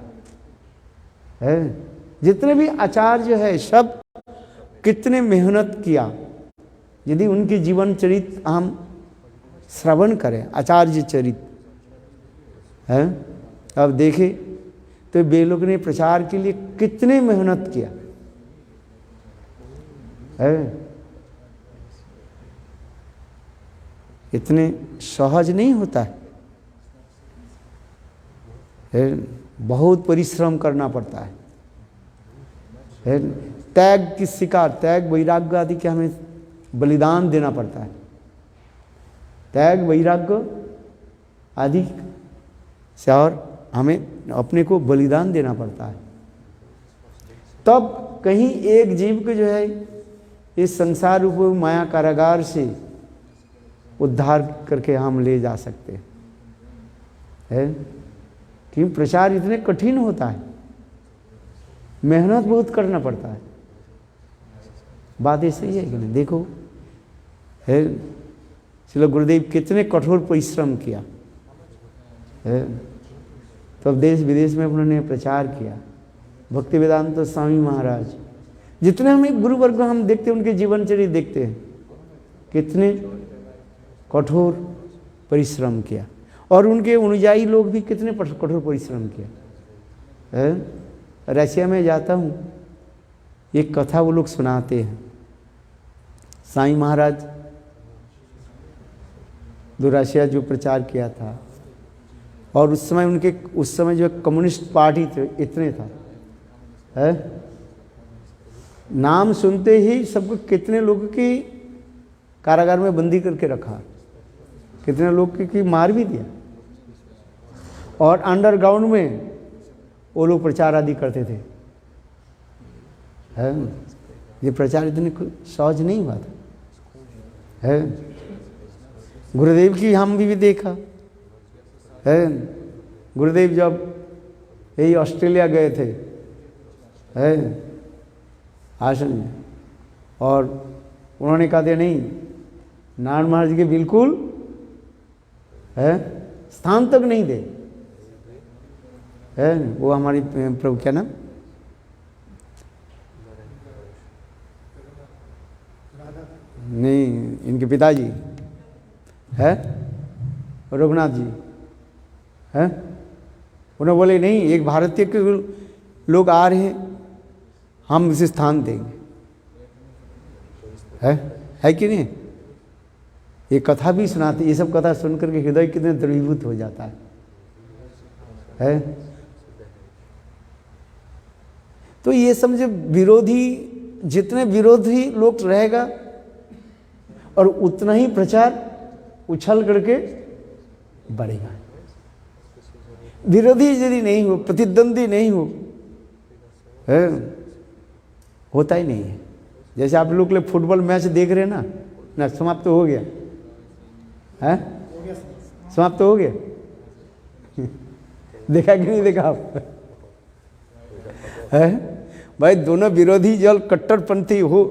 हैं। जितने भी आचार्य है सब कितने मेहनत किया। यदि उनके जीवन चरित हम श्रवण करें, आचार्य चरित है, अब देखें तो वे लोग ने प्रचार के लिए कितने मेहनत किया है। इतने सहज नहीं होता है, बहुत परिश्रम करना पड़ता है। त्याग की शिकार, त्याग वैराग्य आदि के हमें बलिदान देना पड़ता है। त्याग वैराग्य आदि से और हमें अपने को बलिदान देना पड़ता है, तब कहीं एक जीव को जो है इस संसार रूप माया कारागार से उद्धार करके हम ले जा सकते हैं। क्योंकि प्रचार इतने कठिन होता है, मेहनत बहुत करना पड़ता है। बात ये सही है कि नहीं? देखो है श्रील गुरुदेव कितने कठोर परिश्रम किया है, तब देश विदेश में उन्होंने प्रचार किया। भक्ति वेदांत स्वामी महाराज, जितने हमें गुरु वर्ग हम देखते हैं, उनके जीवन चरित्र देखते हैं, कितने कठोर परिश्रम किया। और उनके अनुयायी लोग भी कितने कठोर परिश्रम किया है। रशिया में जाता हूँ, एक कथा वो लोग सुनाते हैं। साईं महाराज जो रशिया जो प्रचार किया था, और उस समय जो कम्युनिस्ट पार्टी थे इतने था है, नाम सुनते ही सबको कितने लोगों की कारागार में बंदी करके रखा, कितने लोग की मार भी दिया। और अंडरग्राउंड में वो लोग प्रचार आदि करते थे है। ये प्रचार इतने सहज नहीं हुआ था है। गुरुदेव की हम भी देखा है। गुरुदेव जब यही ऑस्ट्रेलिया गए थे है आश्रम में, और उन्होंने कहा था नहीं, नारायण महाराज के बिल्कुल है स्थान तक नहीं दे है। वो हमारी प्रभु क्या नाम, नहीं इनके पिताजी है रघुनाथ जी है, उन्होंने बोले नहीं, एक भारतीय के लोग आ रहे हैं, हम इसे स्थान देंगे है कि नहीं। ये कथा भी सुनाते, ये सब कथा सुनकर के हृदय कितने द्रवीभूत हो जाता है। तो ये समझे विरोधी, जितने विरोधी लोग रहेगा और उतना ही प्रचार उछल करके बढ़ेगा। विरोधी यदि नहीं हो, प्रतिद्वंदी नहीं हो है, होता ही नहीं है। जैसे आप लोग के फुटबॉल मैच देख रहे हैं ना, समाप्त तो हो गया है, समाप्त तो हो गया देखा कि नहीं देखा आप है भाई। दोनों विरोधी जल कट्टरपंथी हो,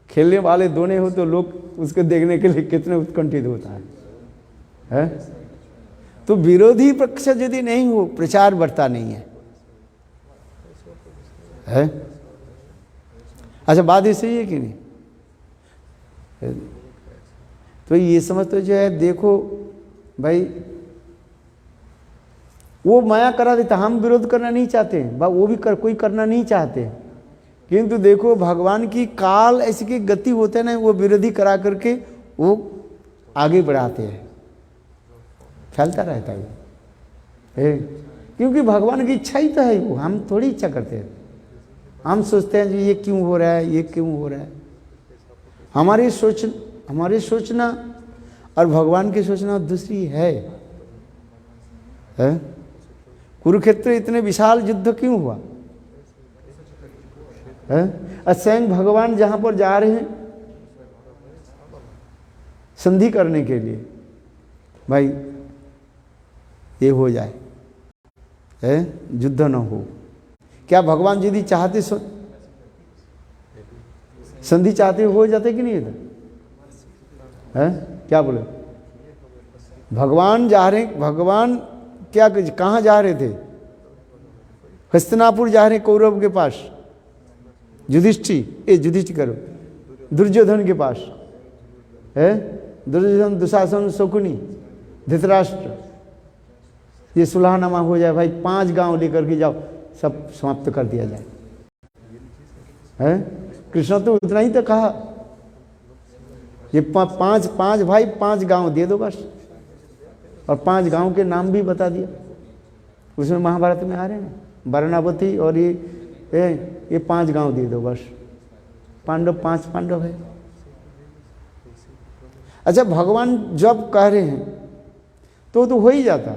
खेलने वाले दोनों हो, तो लोग उसको देखने के लिए कितने उत्कंठित होता है। तो विरोधी पक्ष यदि नहीं हो, प्रचार बढ़ता नहीं है। अच्छा, बात ये सही है कि नहीं? तो ये समझ तो जो है, देखो भाई वो माया करा देता, हम विरोध करना नहीं चाहते, वो भी कोई करना नहीं चाहते, किंतु देखो भगवान की काल ऐसी की गति होते हैं ना, वो विरोधी करा करके वो आगे बढ़ाते हैं, फैलता रहता है। क्योंकि भगवान की इच्छा ही तो है वो, हम थोड़ी इच्छा करते हैं। हम सोचते हैं जी ये क्यों हो रहा है, ये क्यों हो रहा है। हमारी सोचना और भगवान की सोचना दूसरी है। कुरुक्षेत्र इतने विशाल युद्ध क्यों हुआ है? स्वयं भगवान जहां पर जा रहे हैं संधि करने के लिए, भाई ये हो जाए है, युद्ध न हो। क्या भगवान यदि चाहते संधि चाहते हो जाते कि नहीं है? क्या बोले? भगवान जा रहे, भगवान क्या कहाँ जा रहे थे? हस्तिनापुर जा रहे कौरव के पास, युधिष्ठिर करो, दुर्योधन के पास है, दुर्योधन, दुशासन, शकुनी, धृतराष्ट्र, ये सुलहनामा हो जाए भाई, 5 गांव लेकर के जाओ, सब समाप्त कर दिया जाए। है कृष्ण तो उतना ही तो कहा, ये 5 भाई 5 गांव दे दो बस, और 5 गांव के नाम भी बता दिया। उसमें महाभारत में आ रहे हैं वारणावती और ये 5 गांव दे दो बस, पांडव 5 पांडव है। अच्छा, भगवान जब कह रहे हैं तो हो ही जाता,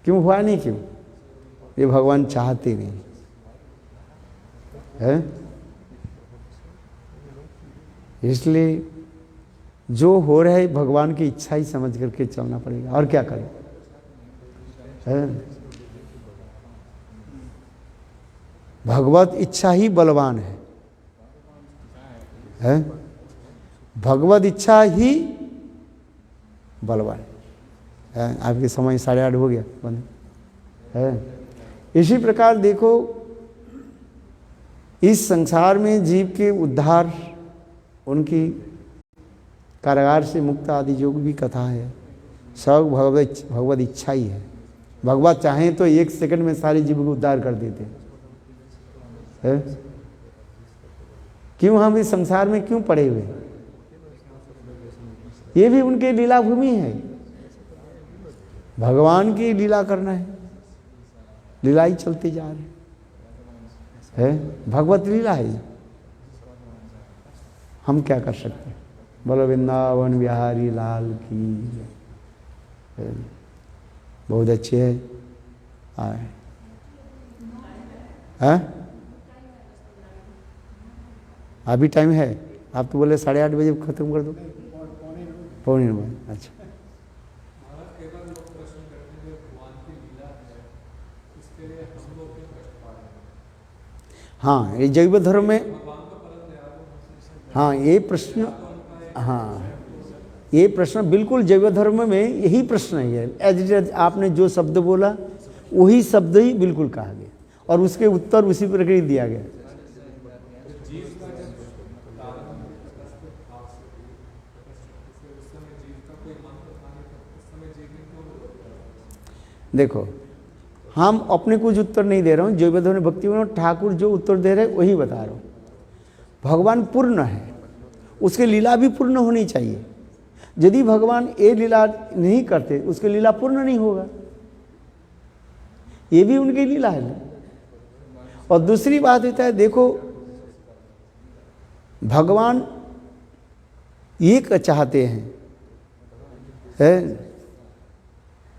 क्यों हुआ नहीं? क्यों? ये भगवान चाहते नहीं है, इसलिए जो हो रहा है भगवान की इच्छा ही समझ करके चलना पड़ेगा, और क्या करें? है भगवत इच्छा ही बलवान है, भगवत इच्छा ही बलवान है। आपके समय 8:30 हो गया बंद है। इसी प्रकार देखो, इस संसार में जीव के उद्धार, उनकी कारागार से मुक्त आदि जो भी कथा है, सब भगवत इच्छा ही है। भगवत चाहें तो 1 सेकंड में सारे जीव को उद्धार कर देते हैं। क्यों हम इस संसार में क्यों पड़े हुए? ये भी उनके लीला भूमि है, भगवान की लीला करना है, लीला ही चलते जा रहे है, भगवत लीला है। हम क्या कर सकते हैं? बोलो वृंदावन बिहारी लाल की। बहुत अच्छे है। अभी टाइम है? आप तो बोले 8:30 बजे खत्म कर दो। 8:45। अच्छा, हाँ, ये जैव धर्म में, हाँ ये प्रश्न, हाँ ये प्रश्न बिल्कुल जैव धर्म में यही प्रश्न है। एज आपने जो शब्द बोला वही शब्द ही बिल्कुल कहा गया, और उसके उत्तर उसी प्रकार दिया गया। देखो, हम अपने कुछ उत्तर नहीं दे रहा हूँ, जैव धर्म भक्ति में ठाकुर जो उत्तर दे रहे वही बता रहा हूँ। भगवान पूर्ण है, उसकी लीला भी पूर्ण होनी चाहिए। यदि भगवान ये लीला नहीं करते, उसकी लीला पूर्ण नहीं होगा, ये भी उनकी लीला है ना। और दूसरी बात होता है, देखो भगवान ये चाहते हैं है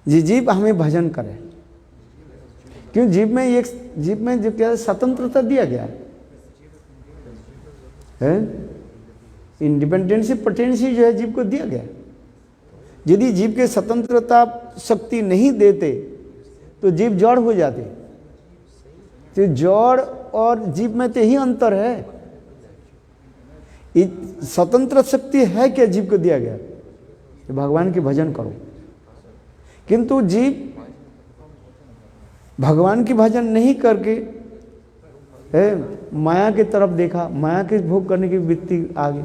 जी, जीव हमें भजन करे। क्यों? जीव में जो क्या स्वतंत्रता दिया गया है, इंडिपेंडेंसी पोटेंसी जो है जीव को दिया गया। यदि जीव के स्वतंत्रता शक्ति नहीं देते तो जीव जड़ हो जाते। तो जड़ और जीव में तो यही अंतर है। स्वतंत्र शक्ति है क्या जीव को दिया गया? तो भगवान के भजन करो। किंतु जीव भगवान की भजन नहीं करके माया की तरफ देखा, माया के भोग करने की वृत्ति आ गई।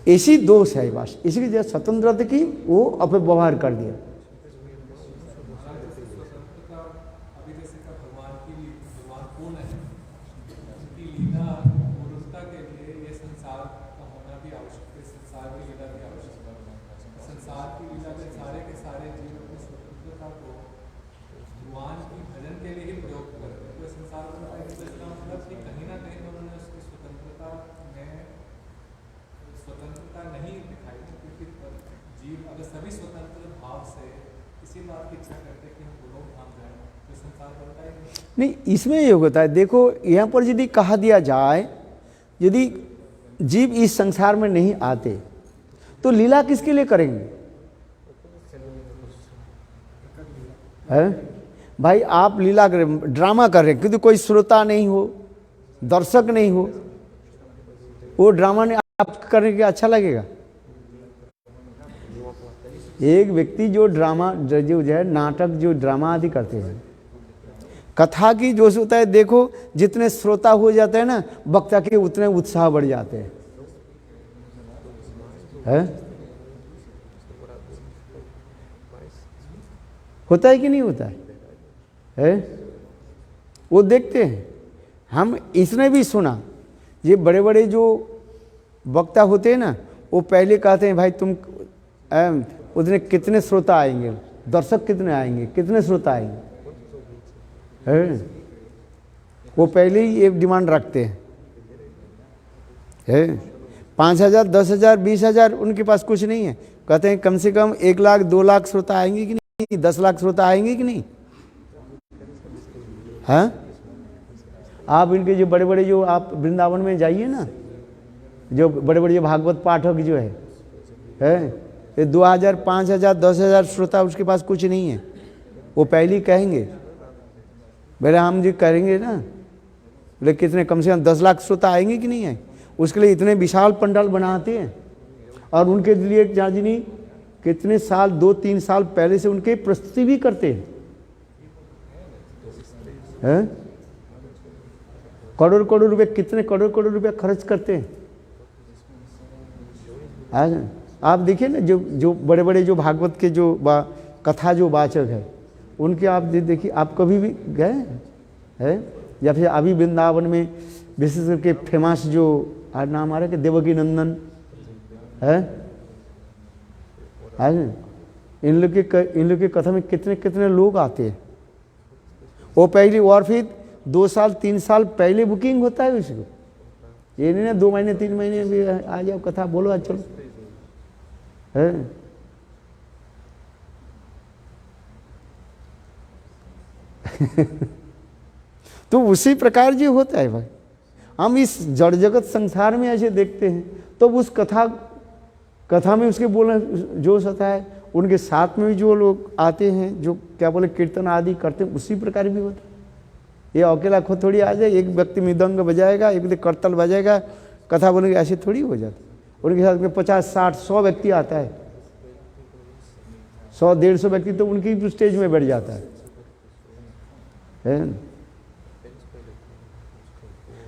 ऐसी दोष है बस, इसलिए जो स्वतंत्रता की वो अपव्यवहार कर दिया। नहीं, इसमें ये होता है, देखो यहाँ पर यदि कहा दिया जाए, यदि जीव इस संसार में नहीं आते तो लीला किसके लिए करेंगे? है भाई, आप लीला करें, ड्रामा कर रहे हैं, क्योंकि कोई श्रोता नहीं हो, दर्शक नहीं हो, वो ड्रामा ने आप करने के अच्छा लगेगा? एक व्यक्ति जो ड्रामा जो है नाटक जो ड्रामा आदि करते हैं, कथा की जोश होता है, देखो जितने श्रोता हो जाते हैं ना वक्ता के उतने उत्साह बढ़ जाते हैं, है? होता है कि नहीं होता है? वो देखते हैं। हम इसने भी सुना, ये बड़े बड़े जो वक्ता होते हैं ना वो पहले कहते हैं भाई तुम उतने कितने श्रोता आएंगे, दर्शक कितने आएंगे, कितने श्रोता आएंगे, है? वो पहले ही ये डिमांड रखते हैं, है? 5,000 10,000 20,000 उनके पास कुछ नहीं है, कहते हैं कम से कम 1 लाख 2 लाख श्रोता आएंगे कि नहीं, 10 लाख श्रोता आएंगे कि नहीं, हाँ? आप इनके जो बड़े बड़े जो आप वृंदावन में जाइए ना, जो बड़े बड़े भागवत पाठक जो है 2,000 5,000 10,000 श्रोता उसके पास कुछ नहीं है, वो पहले ही कहेंगे बोले हम जी करेंगे ना, बोले कितने कम से कम 10 लाख श्रोता आएंगे कि नहीं है, उसके लिए इतने विशाल पंडाल बनाते हैं और उनके लिए जाजिनी कितने साल 2-3 साल पहले से उनके प्रस्तुति भी करते हैं, करोड़ करोड़ रुपए, कितने करोड़ करोड़ रुपए खर्च करते हैं। आप देखिए ना जो बड़े बड़े जो भागवत के जो कथा जो वाचक है उनके आप देखिए, आप कभी भी गए हैं या फिर अभी वृंदावन में विशेष करके फेमस जो आज नाम आ रहा है कि देवकी नंदन है, इन लोग के कथा में कितने कितने लोग आते हैं। वो पहली और फिर 2 साल 3 साल पहले बुकिंग होता है उसको, ये नहीं ना 2 महीने 3 महीने भी आ जाओ कथा बोलो आज चलो, है? तो उसी प्रकार जो होता है भाई, हम इस जड़ जगत संसार में ऐसे देखते हैं, तो उस कथा में उसके बोलना जोश आता है, उनके साथ में भी जो लोग आते हैं जो क्या बोले कीर्तन आदि करते हैं उसी प्रकार भी होता है। ये अकेला खुद थोड़ी आ जाए, एक व्यक्ति मृदंग बजाएगा, एक व्यक्ति करतल बजाएगा, कथा बोलेंगे, ऐसे थोड़ी हो जाता। उनके साथ में 50 60 100 व्यक्ति आता है, 100-150 व्यक्ति तो उनकी स्टेज में बैठ जाता है।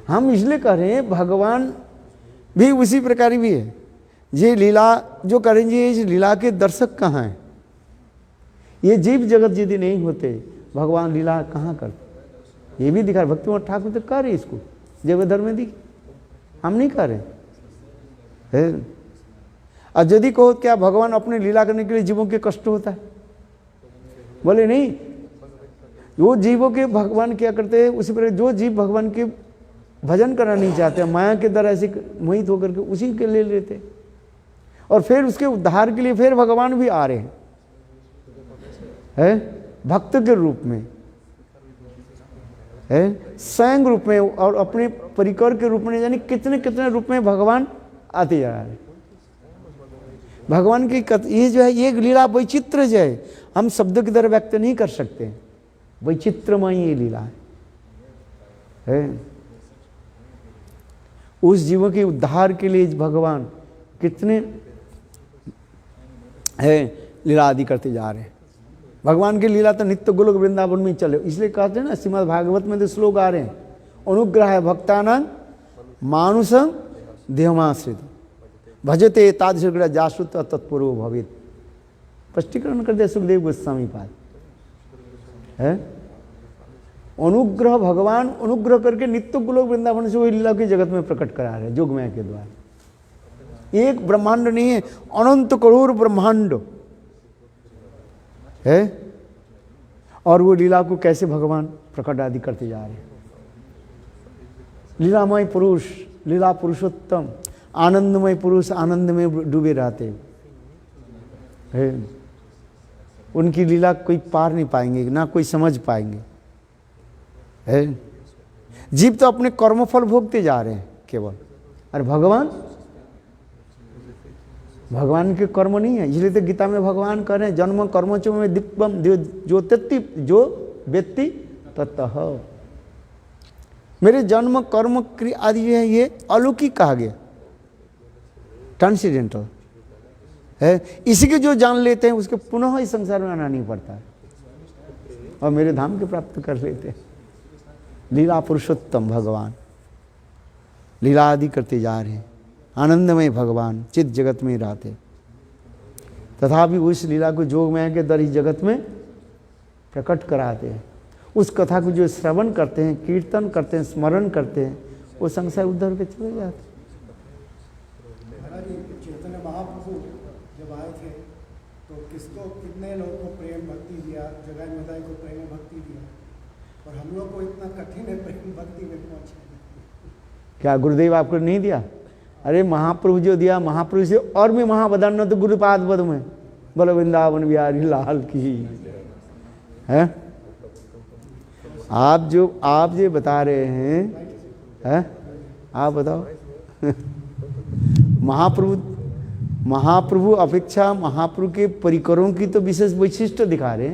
हम इसलिए कह रहे हैं भगवान भी उसी प्रकार भी है। ये लीला जो करेंगे, इस लीला के दर्शक कहाँ हैं? ये जीव जगत यदि नहीं होते भगवान लीला कहाँ करते? ये भी दिखा रहे, भक्ति ठाकुर तो कर रहे इसको, जगधर में दिख, हम नहीं कर रहे हैं। और यदि कहो क्या भगवान अपने लीला करने के लिए जीवों के कष्ट होता है? बोले नहीं, वो जीवों के भगवान क्या करते हैं उसी प्रकार जो जीव भगवान के भजन करना नहीं चाहते, माया के द्वारा ऐसे मोहित होकर के उसी के ले लेते, और फिर उसके उद्धार के लिए फिर भगवान भी आ रहे हैं भक्त के रूप में, है स्वयं रूप में, और अपने परिकर के रूप में, यानी कितने कितने रूप में भगवान आते जा रहे हैं। भगवान की ये जो है ये लीला वैचित्र जो है, हम शब्दों की तरह व्यक्त नहीं कर सकते, वैचित्रमय ये लीला है। उस जीवों के उद्धार के लिए भगवान कितने है लीला आदि करते जा रहे हैं। भगवान की लीला तो नित्य गोलोक वृंदावन में चले, इसलिए कहते हैं ना श्रीमद् भागवत में तो श्लोक आ रहे हैं, अनुग्रह है भक्तानां मानुषं देहमाश्रित भजते तादृश जाश्रुत तत्पूर्व भवेत्। स्पष्टीकरण कर दिया सुखदेव गोस्वामी पाद है। अनुग्रह, भगवान अनुग्रह करके नित्य गोलोक वृंदावन से वही लीला की जगत में प्रकट करा रहे हैं जोगमय के द्वारा। एक ब्रह्मांड नहीं है, अनंत करोड़ ब्रह्मांड है, और वो लीला को कैसे भगवान प्रकट आदि करते जा रहे हैं। लीलामय पुरुष, लीला पुरुषोत्तम, आनंदमय पुरुष आनंद में डूबे रहते हैं। उनकी लीला कोई पार नहीं पाएंगे, ना कोई समझ पाएंगे। है जीव तो अपने कर्मफल भोगते जा रहे हैं केवल, और भगवान के कर्म नहीं है। इसलिए तो गीता में भगवान कह रहे हैं जन्म कर्मों में दीपम जो व्यक्ति ततः। मेरे जन्म कर्म क्रिया आदि है ये अलौकिक कहा गया, ट्रांसीडेंटल है। इसी के जो जान लेते हैं उसके पुनः इस संसार में आना नहीं पड़ता है और मेरे धाम के प्राप्त कर लेते हैं। लीला पुरुषोत्तम भगवान लीला आदि करते जा रहे हैं, आनंदमय भगवान चित जगत में रहते, तथापि उस लीला को जोगमाया के द्वारा इस जगत में प्रकट कराते हैं। उस कथा को जो श्रवण करते हैं, कीर्तन करते हैं, स्मरण करते हैं, वो संसार उद्धर के चले जाते हैं। महाराज चैतन्य महाप्रभु जब आए थे तो कितने लोगों को प्रेम भक्ति दिया, जगाई मदाई को प्रेम भक्ति दिया, और हम लोग को इतना कठिन है प्रेम भक्ति में पहुंचना। क्या गुरुदेव आपको नहीं दिया? अरे महाप्रभु जो दिया, महाप्रभु से और भी महावदान तो गुरुपाद पद में। बोलो वृंदावन बिहारी लाल की है। आप जो बता रहे हैं आप बताओ। महाप्रभु अपेक्षा महाप्रभु के परिकरों की तो विशेष वैशिष्ट दिखा रहे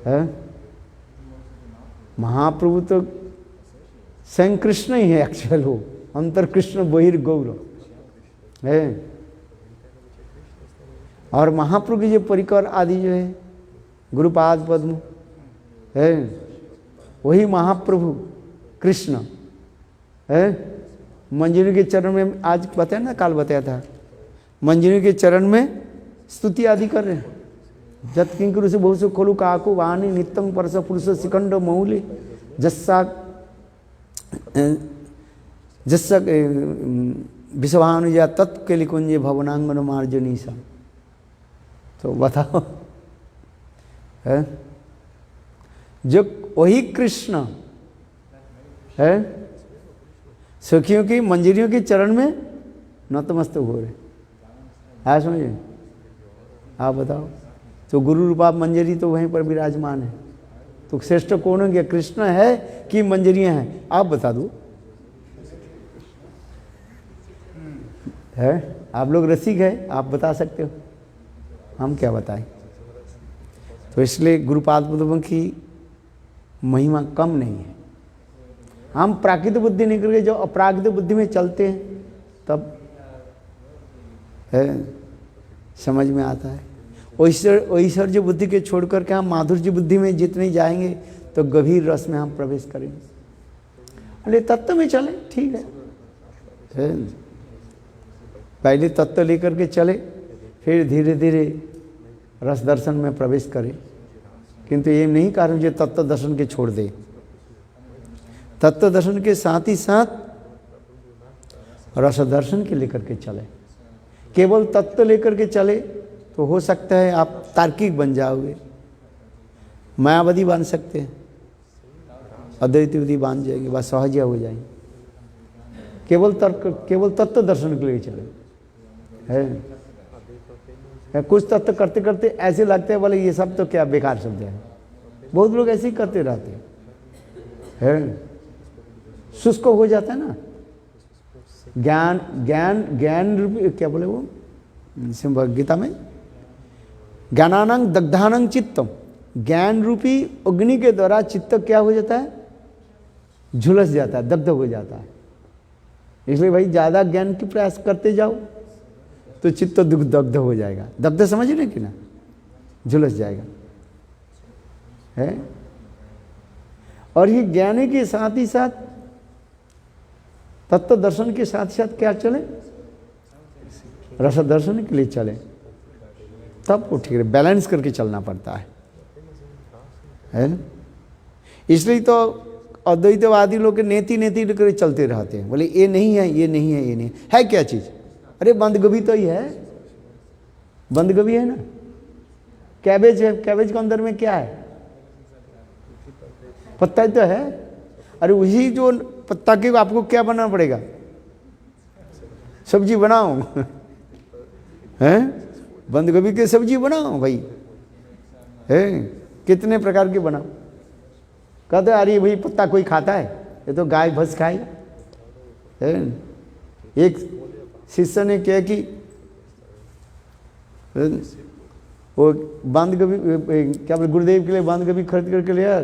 हैं। महाप्रभु तो स्वयं कृष्ण ही है एक्चुअल, हो अंतर कृष्ण बहिर्गौर है। और महाप्रभु के जो परिकर आदि जो है गुरुपाद पद्म है, वही महाप्रभु कृष्ण है। मंजरी के चरण में आज बताया ना, काल बताया था, मंजरी के चरण में स्तुति आदि कर रहे हैं। जत किंकरु से बहुत से खोलू काकु वाणी नित्यं परस पुरुष शिखंड मौली जस्सा विश्वानुजा तत्कली कुंजे भवनांगन मार्जनीसा। तो बताओ है जो वही कृष्ण है, सखियों की मंजरियों के चरण में नतमस्तक हो रहे। है समझे? आप बताओ। तो गुरु रूपा मंजरी तो वहीं पर विराजमान है। तो श्रेष्ठ कौन हो गया, कृष्ण है कि मंजरियां हैं? आप बता दो। है आप लोग रसिक है, आप बता सकते हो, हम क्या बताएं। तो इसलिए गुरुपाद पद्म की महिमा कम नहीं है। हम प्राकृत बुद्धि निकल के जो अपराकृत बुद्धि में चलते हैं तब है समझ में आता है। ऐश्वर्य बुद्धि के छोड़ करके हम माधुर्य बुद्धि में जितने जाएंगे तो गंभीर रस में हम प्रवेश करेंगे। अरे तत्व में चले, ठीक है, पहले तत्व लेकर के चले, फिर धीरे धीरे रस दर्शन में प्रवेश करें। किंतु ये नहीं कारण जो तत्व दर्शन के छोड़ दे। तत्व दर्शन के साथ ही साथ रस दर्शन के लेकर के चले। केवल तत्व लेकर के चले तो हो सकता है आप तार्किक बन जाओगे, मायावादी बन सकते हैं, अद्वैतवादी बन जाएंगे, बस सहज हो जाएंगे। केवल तत्व दर्शन के लिए चले है। कुछ तत्व करते करते ऐसे लगते हैं बोले ये सब तो क्या बेकार शब्द है। बहुत लोग ऐसे ही करते रहते हैं, शुष्क हो जाता है ना। ज्ञान रूपी क्या बोले वो गीता में, ज्ञानानंग दग्धानंग चित्तम, ज्ञान रूपी अग्नि के द्वारा चित्त क्या हो जाता है, झुलस जाता है, दग्ध हो जाता है। इसलिए भाई ज्यादा ज्ञान की प्रयास करते जाओ तो चित्त दग्ध हो जाएगा। दग्ध समझ रहे कि ना, झुलस जाएगा है। और ये ज्ञान के साथ ही साथ तत्व दर्शन के साथ साथ क्या चले, रस दर्शन के लिए चले, तब वो ठीक है। बैलेंस करके चलना पड़ता है। इसलिए तो अद्वैतवादी लोग नेति करके चलते रहते हैं, बोले ये नहीं है, ये नहीं है, ये नहीं है क्या चीज? अरे बंद गोभी तो ही है, बंद गोभी है ना, कैबेज है, कैबेज के अंदर में क्या है, पत्ता ही तो है। अरे उसी जो पत्ता के आपको क्या बनाना पड़ेगा, सब्जी बनाओ हैं, बंद गोभी की सब्जी बनाओ भाई है, कितने प्रकार की बनाओ। कहते अरे भाई पत्ता कोई खाता है, ये तो गाय भैंस खाई है। एक शिष्य ने क्या कि वो बंद गोभी क्या बोले गुरुदेव के लिए बंद गोभी खरीद करके लिया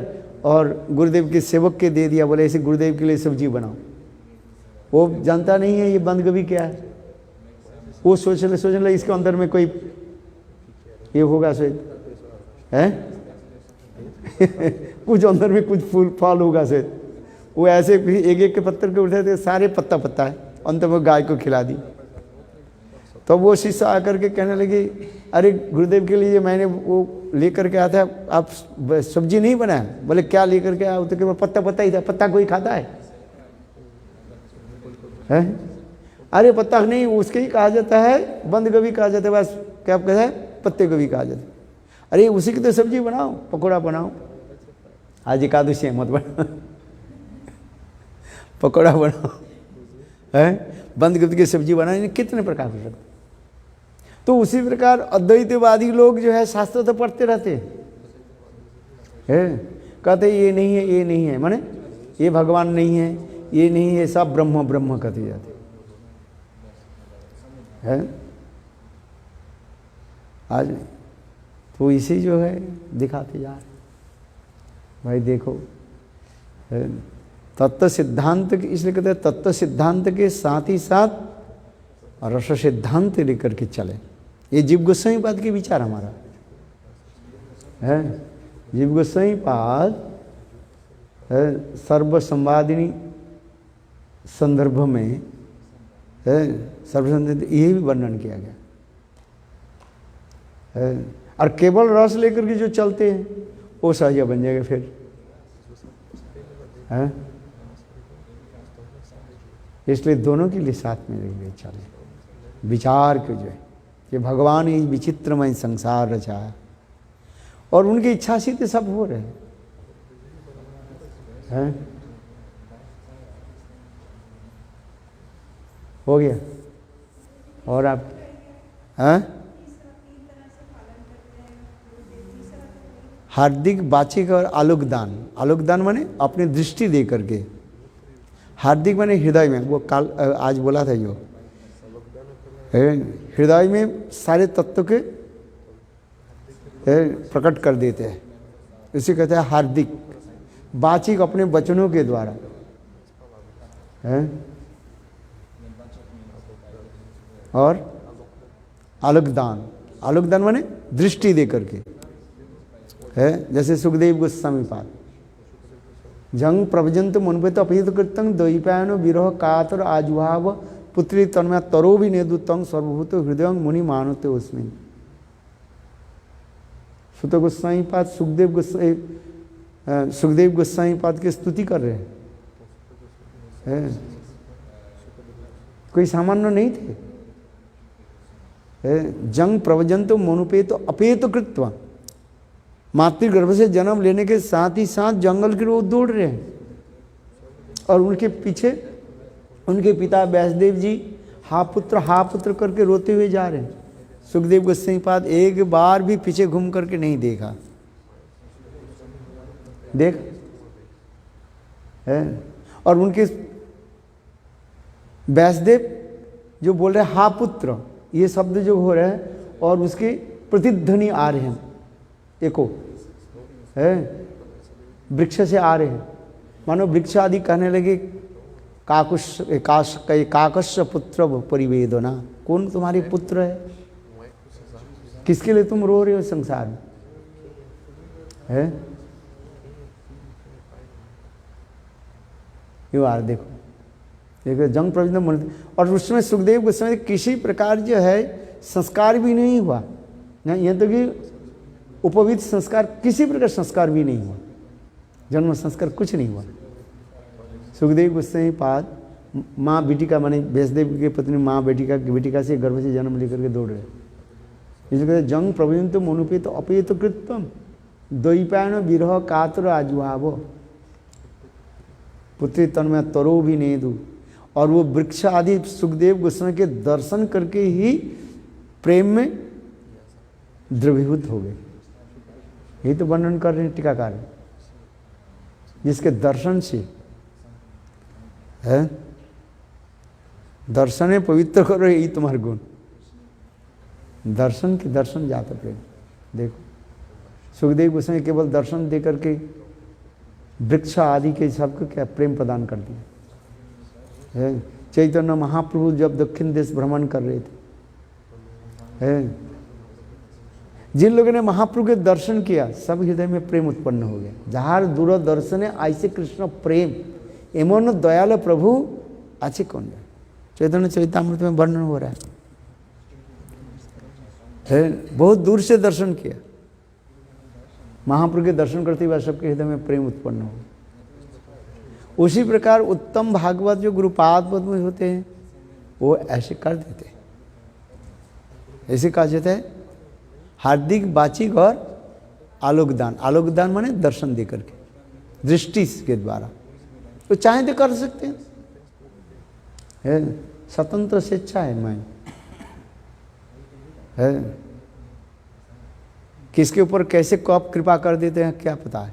और गुरुदेव के सेवक के दे दिया, बोले ऐसे गुरुदेव के लिए सब्जी बनाओ। वो जानता नहीं है ये बंद गोभी क्या है, वो सोचने लगे इसके अंदर में कोई ये होगा शायद, है कुछ अंदर में कुछ फूल फल होगा शायद। वो ऐसे एक एक के पत्थर के उठे थे, सारे पत्ता पत्ता है, अंत में गाय को खिला दी। तो वो शिष्य आकर के कहने लगी, अरे गुरुदेव के लिए मैंने वो लेकर के आया था, आप सब्जी नहीं बनाया? बोले क्या लेकर के आया? तो केवल पत्ता पत्ता ही था। पत्ता कोई खाता है? अरे पत्ता नहीं, उसके ही कहा जाता है, बंद गोभी कहा जाता है, बस क्या कहता है, पत्ते गोभी कहा जाता है। अरे उसी की तो सब्जी बनाओ, पकौड़ा बनाओ। आज एकादशी है, मत बनाओ, पकौड़ा बनाओ, है बंद गोभी की सब्जी बनाने कितने प्रकार के लगते। तो उसी प्रकार अद्वैतवादी लोग जो है शास्त्र तो पढ़ते रहते हैं, कहते ये नहीं है, ये नहीं है, माने ये भगवान नहीं है, ये नहीं है, सब ब्रह्म ब्रह्म कहते जाते हैं। आज नहीं, तो इसी जो है दिखाते जा रहे भाई। देखो तत्व सिद्धांत, इसलिए कहते हैं तत्व सिद्धांत के साथ ही साथ रस सिद्धांत लेकर के चले। ये जीव गोस्वामी पाद के विचार हमारा है। जीव गोस्वामी पाद सर्व संवादिनी संदर्भ में है, सर्वसंध ये भी वर्णन किया गया है। और केवल रस लेकर के जो चलते हैं वो सहज बन जाएगा फिर, है। इसलिए दोनों के लिए साथ में लेके चले। विचार के जो है कि भगवान ही विचित्रमय संसार रचाया और उनकी इच्छा से तो सब हो रहे हैं। हो गया। और आप हैं? हार्दिक, वाचिक और आलोकदान। आलोकदान माने अपनी दृष्टि दे करके, हार्दिक माने हृदय में, वो काल आज बोला था जो हृदय में सारे तत्व के प्रकट कर देते हैं, इसे कहते हैं हार्दिक। वाचिक अपने वचनों के द्वारा है, और आलोकदान, आलोकदान माने दृष्टि दे करके है। जैसे सुखदेव गोस्वामी पाद, जंग प्रभजंत मुनपेत अपीत कृतं द्वैपायन विरह कातर आजुहाव पुत्री तन्मय तरो भी नेदुतं सर्वभूत हृदय मुनि मानते उसमें। सुत गोस्वामी पाद सुखदेव गोस्वामी पाद की स्तुति कर रहे हैं। कोई सामान्य नहीं थे। जंग प्रवजंत मनुपेत अपेत कृत्वा, मातृगर्भ से जन्म लेने के साथ ही साथ जंगल की ओर दौड़ रहे हैं और उनके पीछे उनके पिता व्यासदेव जी हा पुत्र करके रोते हुए जा रहे हैं। सुखदेव गोस्वामी पाद एक बार भी पीछे घूम करके नहीं देखा। देख है, और उनके व्यासदेव जो बोल रहे हैं हा पुत्र, ये शब्द जो हो रहा है और उसके प्रतिध्वनि आ रहे हैं, एको है, वृक्ष से आ रहे हैं। मानो वृक्ष आदि कहने लगे काकस्य पुत्र परिवेदना, कौन तुम्हारे पुत्र है, किसके लिए तुम रो रहे हो संसार में, है। ये बात देखो, देखो जंग प्रवचन, और उसमें सुखदेव गोस्वामी किसी प्रकार जो है संस्कार भी नहीं हुआ, यहाँ तो कि उपवित संस्कार, किसी प्रकार संस्कार भी नहीं हुआ, जन्म संस्कार कुछ नहीं हुआ। सुखदेव गोस्वामी पाद माँ बेटी का, माने व्यासदेव की पत्नी माँ बेटिका से गर्भ से जन्म लेकर के दौड़ रहे। इसलिए कहते जंग प्रभुंत मनुपेत अपेत कृत्वम द्वैपायन विरह कातर आजुहाव पुत्री तन्मय तरो भी नेदु। और वो वृक्ष आदि सुखदेव गोस्वामी के दर्शन करके ही प्रेम में द्रवीभूत हो गए। यही तो वर्णन कर रहे हैं टीकाकार, जिसके दर्शन से है, दर्शन पवित्र करो, यही तुम्हारे गुण। दर्शन के दर्शन जाता प्रेम। देखो सुखदेव गोस्वामी केवल दर्शन दे करके वृक्ष आदि के सबको क्या प्रेम प्रदान कर दिया है। चैतन्य महाप्रभु जब दक्षिण देश भ्रमण कर रहे थे है। जिन लोगों ने महाप्रभु के दर्शन किया सब हृदय में प्रेम उत्पन्न हो गया। जहार दूरदर्शने ऐसे कृष्ण प्रेम एमन दयाल प्रभु अच्छे कौन है। चैतन्य चरितामृत में वर्णन हो रहा है। बहुत दूर से दर्शन किया, महाप्रभु के दर्शन करते हुए सबके हृदय में प्रेम उत्पन्न हो। उसी प्रकार उत्तम भागवत जो गुरुपाद पद में होते हैं वो ऐसे कर देते हैं। ऐसे कहा जाता है हार्दिक वाचिक और आलोकदान। आलोकदान माने दर्शन दे करके, दृष्टि के द्वारा। तो चाहे तो कर सकते हैं, स्वतंत्र स्वेच्छा है मैं है। किसके ऊपर कैसे कब कृपा कर देते हैं क्या पता है?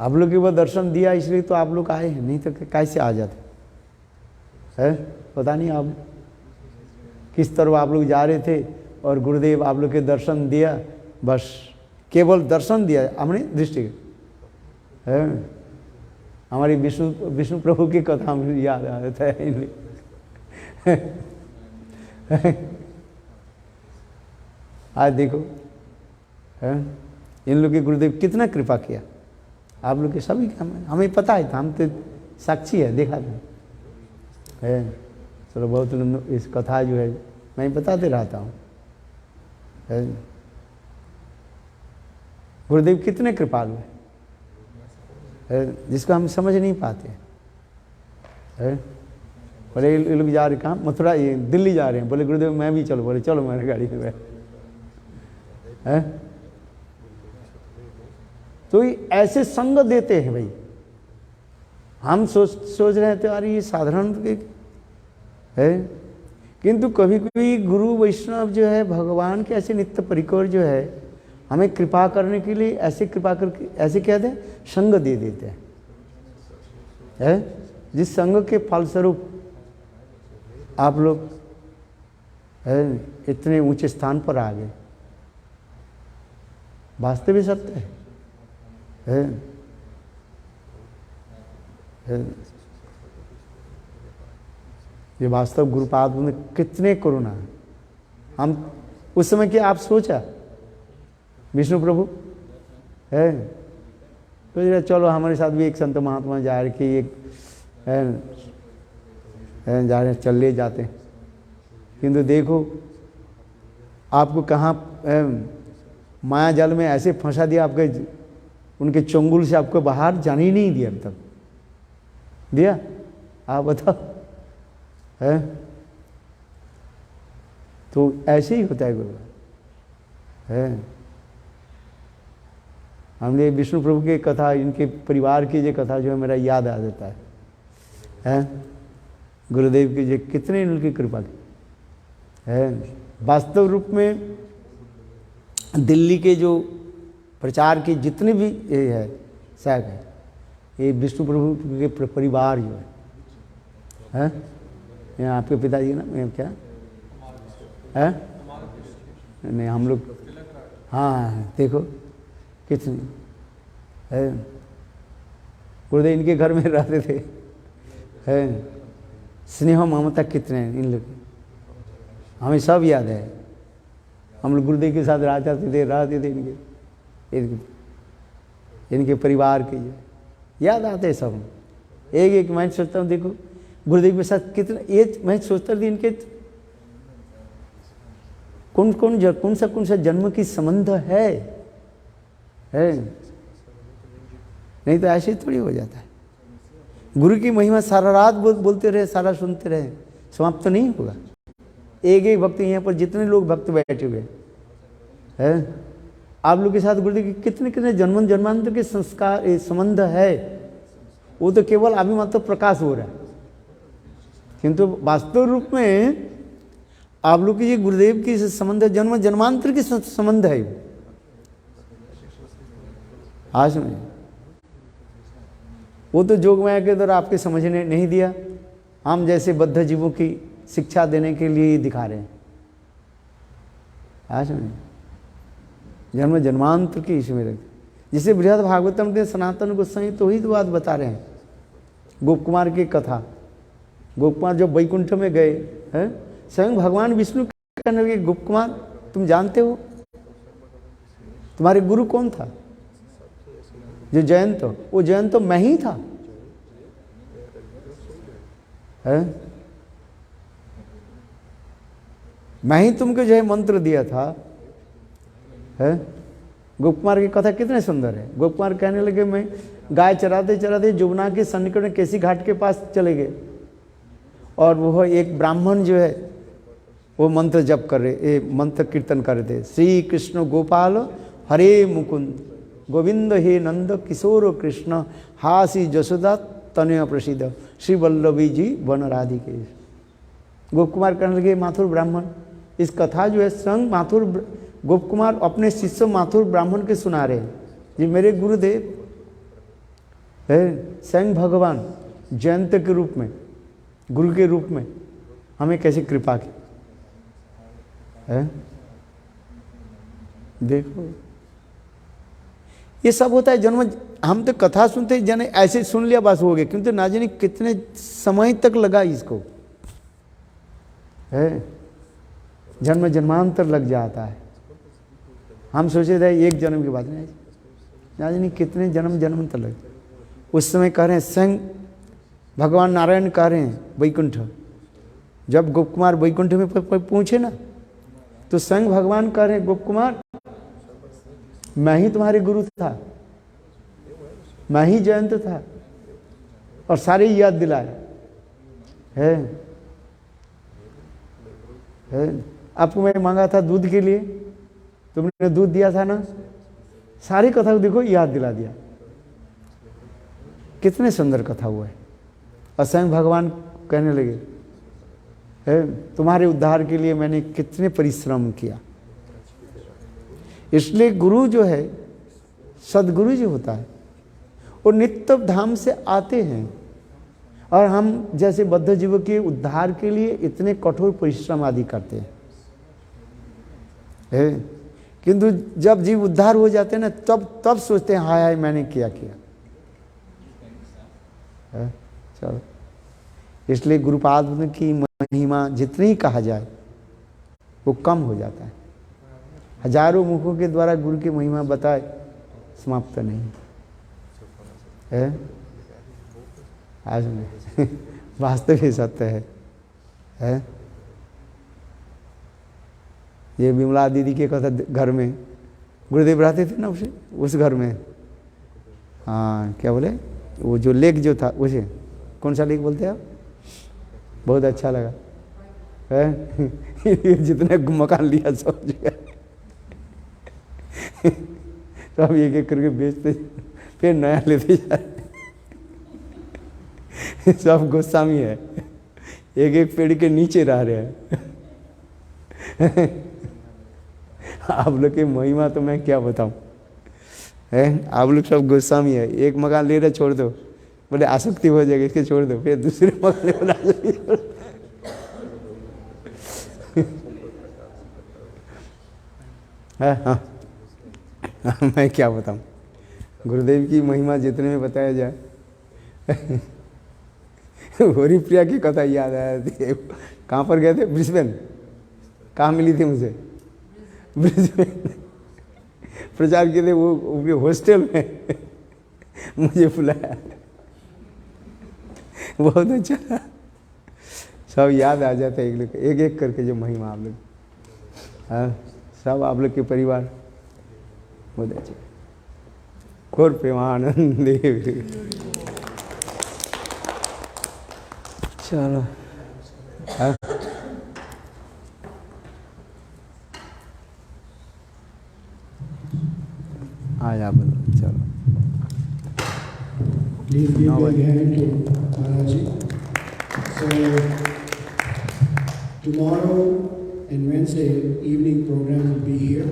आप लोग के वो दर्शन दिया इसलिए तो आप लोग आए हैं, नहीं तो कैसे आ जाते है? पता नहीं आप किस तरह आप लोग जा रहे थे और गुरुदेव आप लोग के दर्शन दिया, बस केवल दर्शन दिया हमने दृष्टि है। हमारी विष्णु प्रभु की कथा मुझे याद आ रहा था। आज देखो है इन लोग के गुरुदेव कितना कृपा किया आप लोग के सभी का। हमें पता है था, हम तो साक्षी है, देखा था है। चलो बहुत लोग इस कथा जो है मैं बताते रहता हूँ है। गुरुदेव कितने कृपालु है जिसको हम समझ नहीं पाते है। बोले ये लोग जा रहे कहाँ, मथुरा, ये दिल्ली जा रहे हैं। बोले गुरुदेव मैं भी चलो। बोले चलो मेरे गाड़ी में है। तो ऐसे संग देते हैं भाई। हम सोच रहे थे अरे ये साधारण है, किंतु कभी कभी गुरु वैष्णव जो है भगवान के ऐसे नित्य परिकर जो है हमें कृपा करने के लिए ऐसे कृपा करके ऐसे कहते हैं संग दे देते हैं है। जिस संग के फलस्वरूप आप लोग है इतने ऊंचे स्थान पर आ गए। वास्तविक सत्य है। ये वास्तव गुरुपाद में कितने करुणा है। हम उस समय क्या आप सोचा विष्णु प्रभु है तो चलो हमारे साथ भी एक संत महात्मा जा रहे कि एक जा रहे चल ले जाते हैं, किंतु देखो आपको कहाँ माया जाल में ऐसे फंसा दिया, आपके उनके चंगुल से आपको बाहर जाने ही नहीं दिया। अब तक दिया आप बताओ है। तो ऐसे ही होता है गुरु है। हमने विष्णु प्रभु की कथा, इनके परिवार की जो कथा जो है मेरा याद आ जाता है। गुरुदेव की जो कितने उनकी कृपा की है। वास्तव रूप में दिल्ली के जो प्रचार के जितने भी ये है शायद है, ये विष्णु प्रभु के परिवार जो है। यहाँ आपके पिताजी ना मैं क्या है नहीं हम लोग हाँ देखो कितने है। गुरुदेव इनके घर में रहते थे है। स्नेह ममता कितने हैं इन लोग, हमें सब याद है। हम लोग गुरुदेव के साथ रहते थे इनके परिवार के जो याद आते हैं सब। एक एक मैं सोचता हूँ देखो गुरुदेव के साथ कितना ये मैं सोचता थी इनके कौन सा जन्म की संबंध है नहीं तो ऐसे थोड़ी हो जाता है। गुरु की महिमा सारा रात बोलते रहे, सारा सुनते रहे, समाप्त तो नहीं होगा। एक एक भक्त यहाँ पर जितने लोग भक्त बैठे हुए हैं आप लोग के साथ गुरुदेव के कितने जन्मांतर के संस्कार संबंध है। वो तो केवल अभी मात्र प्रकाश हो रहा है, किंतु वास्तव रूप में आप लोग की ये गुरुदेव की संबंध जन्मांतर के संबंध है। आज में वो तो जोगमाया के द्वारा आपके समझने नहीं दिया, हम जैसे बद्ध जीवों की शिक्षा देने के लिए दिखा रहे हैं। आज में जन्म जन्मांतर की इसमें रखते, जिसे बृहद भागवतम के सनातन गोस्वामी तो ही तो बात बता रहे हैं। गोप कुमार की कथा गोप कुमार जब वैकुंठ में गए हैं, स्वयं भगवान विष्णु कहने लगे गोप कुमार तुम जानते हो तुम्हारे गुरु कौन था? जो जयंत, वो जयंत तो मैं ही था। है? मैं ही तुमको जो है मंत्र दिया था। है? गोप कुमार की कथा कितने सुंदर है। गोप कुमार कहने लगे मैं गाय चराते चराते जुबना के सन्निकट में केसी घाट के पास चले गए और वो एक ब्राह्मण जो है वो मंत्र जप कर रहे, मंत्र कीर्तन कर रहे थे। श्री कृष्ण गोपाल हरे मुकुंद गोविंद हे नंद किशोर कृष्ण हासी जसोदा तनय प्रसिद्ध श्री वल्लभी जी वन राधिके। गोप कुमार कहने लगे माथुर ब्राह्मण, इस कथा जो है स्वयं माथुर गोप कुमार अपने शिष्य माथुर ब्राह्मण के सुना रहे हैं। ये मेरे गुरुदेव है, स्वयं भगवान जयंत के रूप में, गुरु के रूप में हमें कैसे कृपा की है। देखो ये सब होता है जन्म। हम तो कथा सुनते जने ऐसे सुन लिया बस हो गए, किंतु ना जाने कितने समय तक लगा इसको है, जन्म जन्मांतर लग जाता है। हम सोचे थे एक जन्म की बात नहीं, ना जाने कितने जन्म जन्मांतर लग। उस समय कह रहे हैं स्वयं भगवान नारायण कह रहे हैं वैकुंठ, जब गोप कुमार वैकुंठ में पहुंचे ना तो स्वयं भगवान कह रहे हैं गोप कुमार मैं ही तुम्हारे गुरु था, मैं ही जयंत था, और सारे याद दिलाए है। आपको मैं मांगा था दूध के लिए, तुमने दूध दिया था ना, सारी कथा को देखो याद दिला दिया। कितने सुंदर कथा हुआ है। और स्वयं भगवान कहने लगे है तुम्हारे उद्धार के लिए मैंने कितने परिश्रम किया। इसलिए गुरु जो है सदगुरु जो होता है वो नित्य धाम से आते हैं और हम जैसे बद्ध जीव के उद्धार के लिए इतने कठोर परिश्रम आदि करते हैं है? किंतु जब जीव उद्धार हो जाते हैं ना तब सोचते हैं हाय हाय मैंने किया है? चलो, इसलिए गुरुपाद की महिमा जितनी कहा जाए वो कम हो जाता है। हजारों मुखों के द्वारा गुरु की महिमा बताए समाप्त नहीं है। आज में वास्तव ही सत्य है? ये विमला दीदी के कथा घर में गुरुदेव रहते थे ना, उस घर में हाँ क्या बोले वो जो लेक जो था उसे कौन सा लेक बोलते हैं आप? बहुत अच्छा लगा है। जितने मकान लिया सब जगह सब एक एक करके बेचते फिर नया लेते जा रहे। सब गोस्वामी है, एक एक पेड़ के नीचे रह रहे हैं। आप लोग की महिमा तो मैं क्या बताऊं है। आप लोग सब गोस्वामी है, एक मकान ले रहे छोड़ दो, बोले आसक्ति हो जाएगी इसके छोड़ दो, फिर दूसरे मकान बना है। हाँ मैं क्या बताऊं, गुरुदेव की महिमा जितने में बताया जाए। होरी प्रिया की कथा याद आया थी। कहाँ पर गए थे? ब्रिस्बेन। कहाँ मिली थी मुझे? ब्रिस्बेन प्रचार किए थे, वो हॉस्टल में मुझे बुलाया। बहुत अच्छा, सब याद आ जाता है एक एक करके जो महिमा आप लोग। हाँ सब आप लोग के परिवार बहुत अच्छे। घोर प्रेमानंद। चलो हाँ आया बोलो चलो। Please give a big hand to Maharaji. So tomorrow and Wednesday evening program will be here,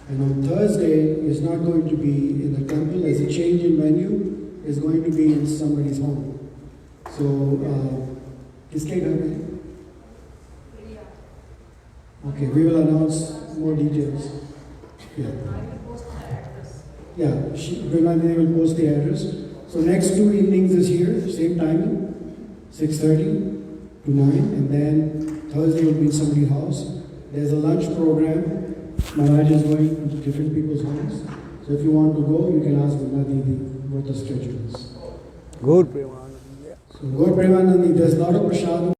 and on Thursday is not going to be in the temple. As a change in venue, is going to be in somebody's home. So किसके घर में? Okay, we will announce more details. Yeah, Vinay will post the address. So next 2 evenings is here, same timing, 6:30. to 9, and then Thursday will be in somebody's house. There's a lunch program. Maharaj is going to different people's homes. So if you want to go, you can ask Ganga Didi what the schedule is. Gaur Premanandi. So Gaur Premanandi, there's not a prasad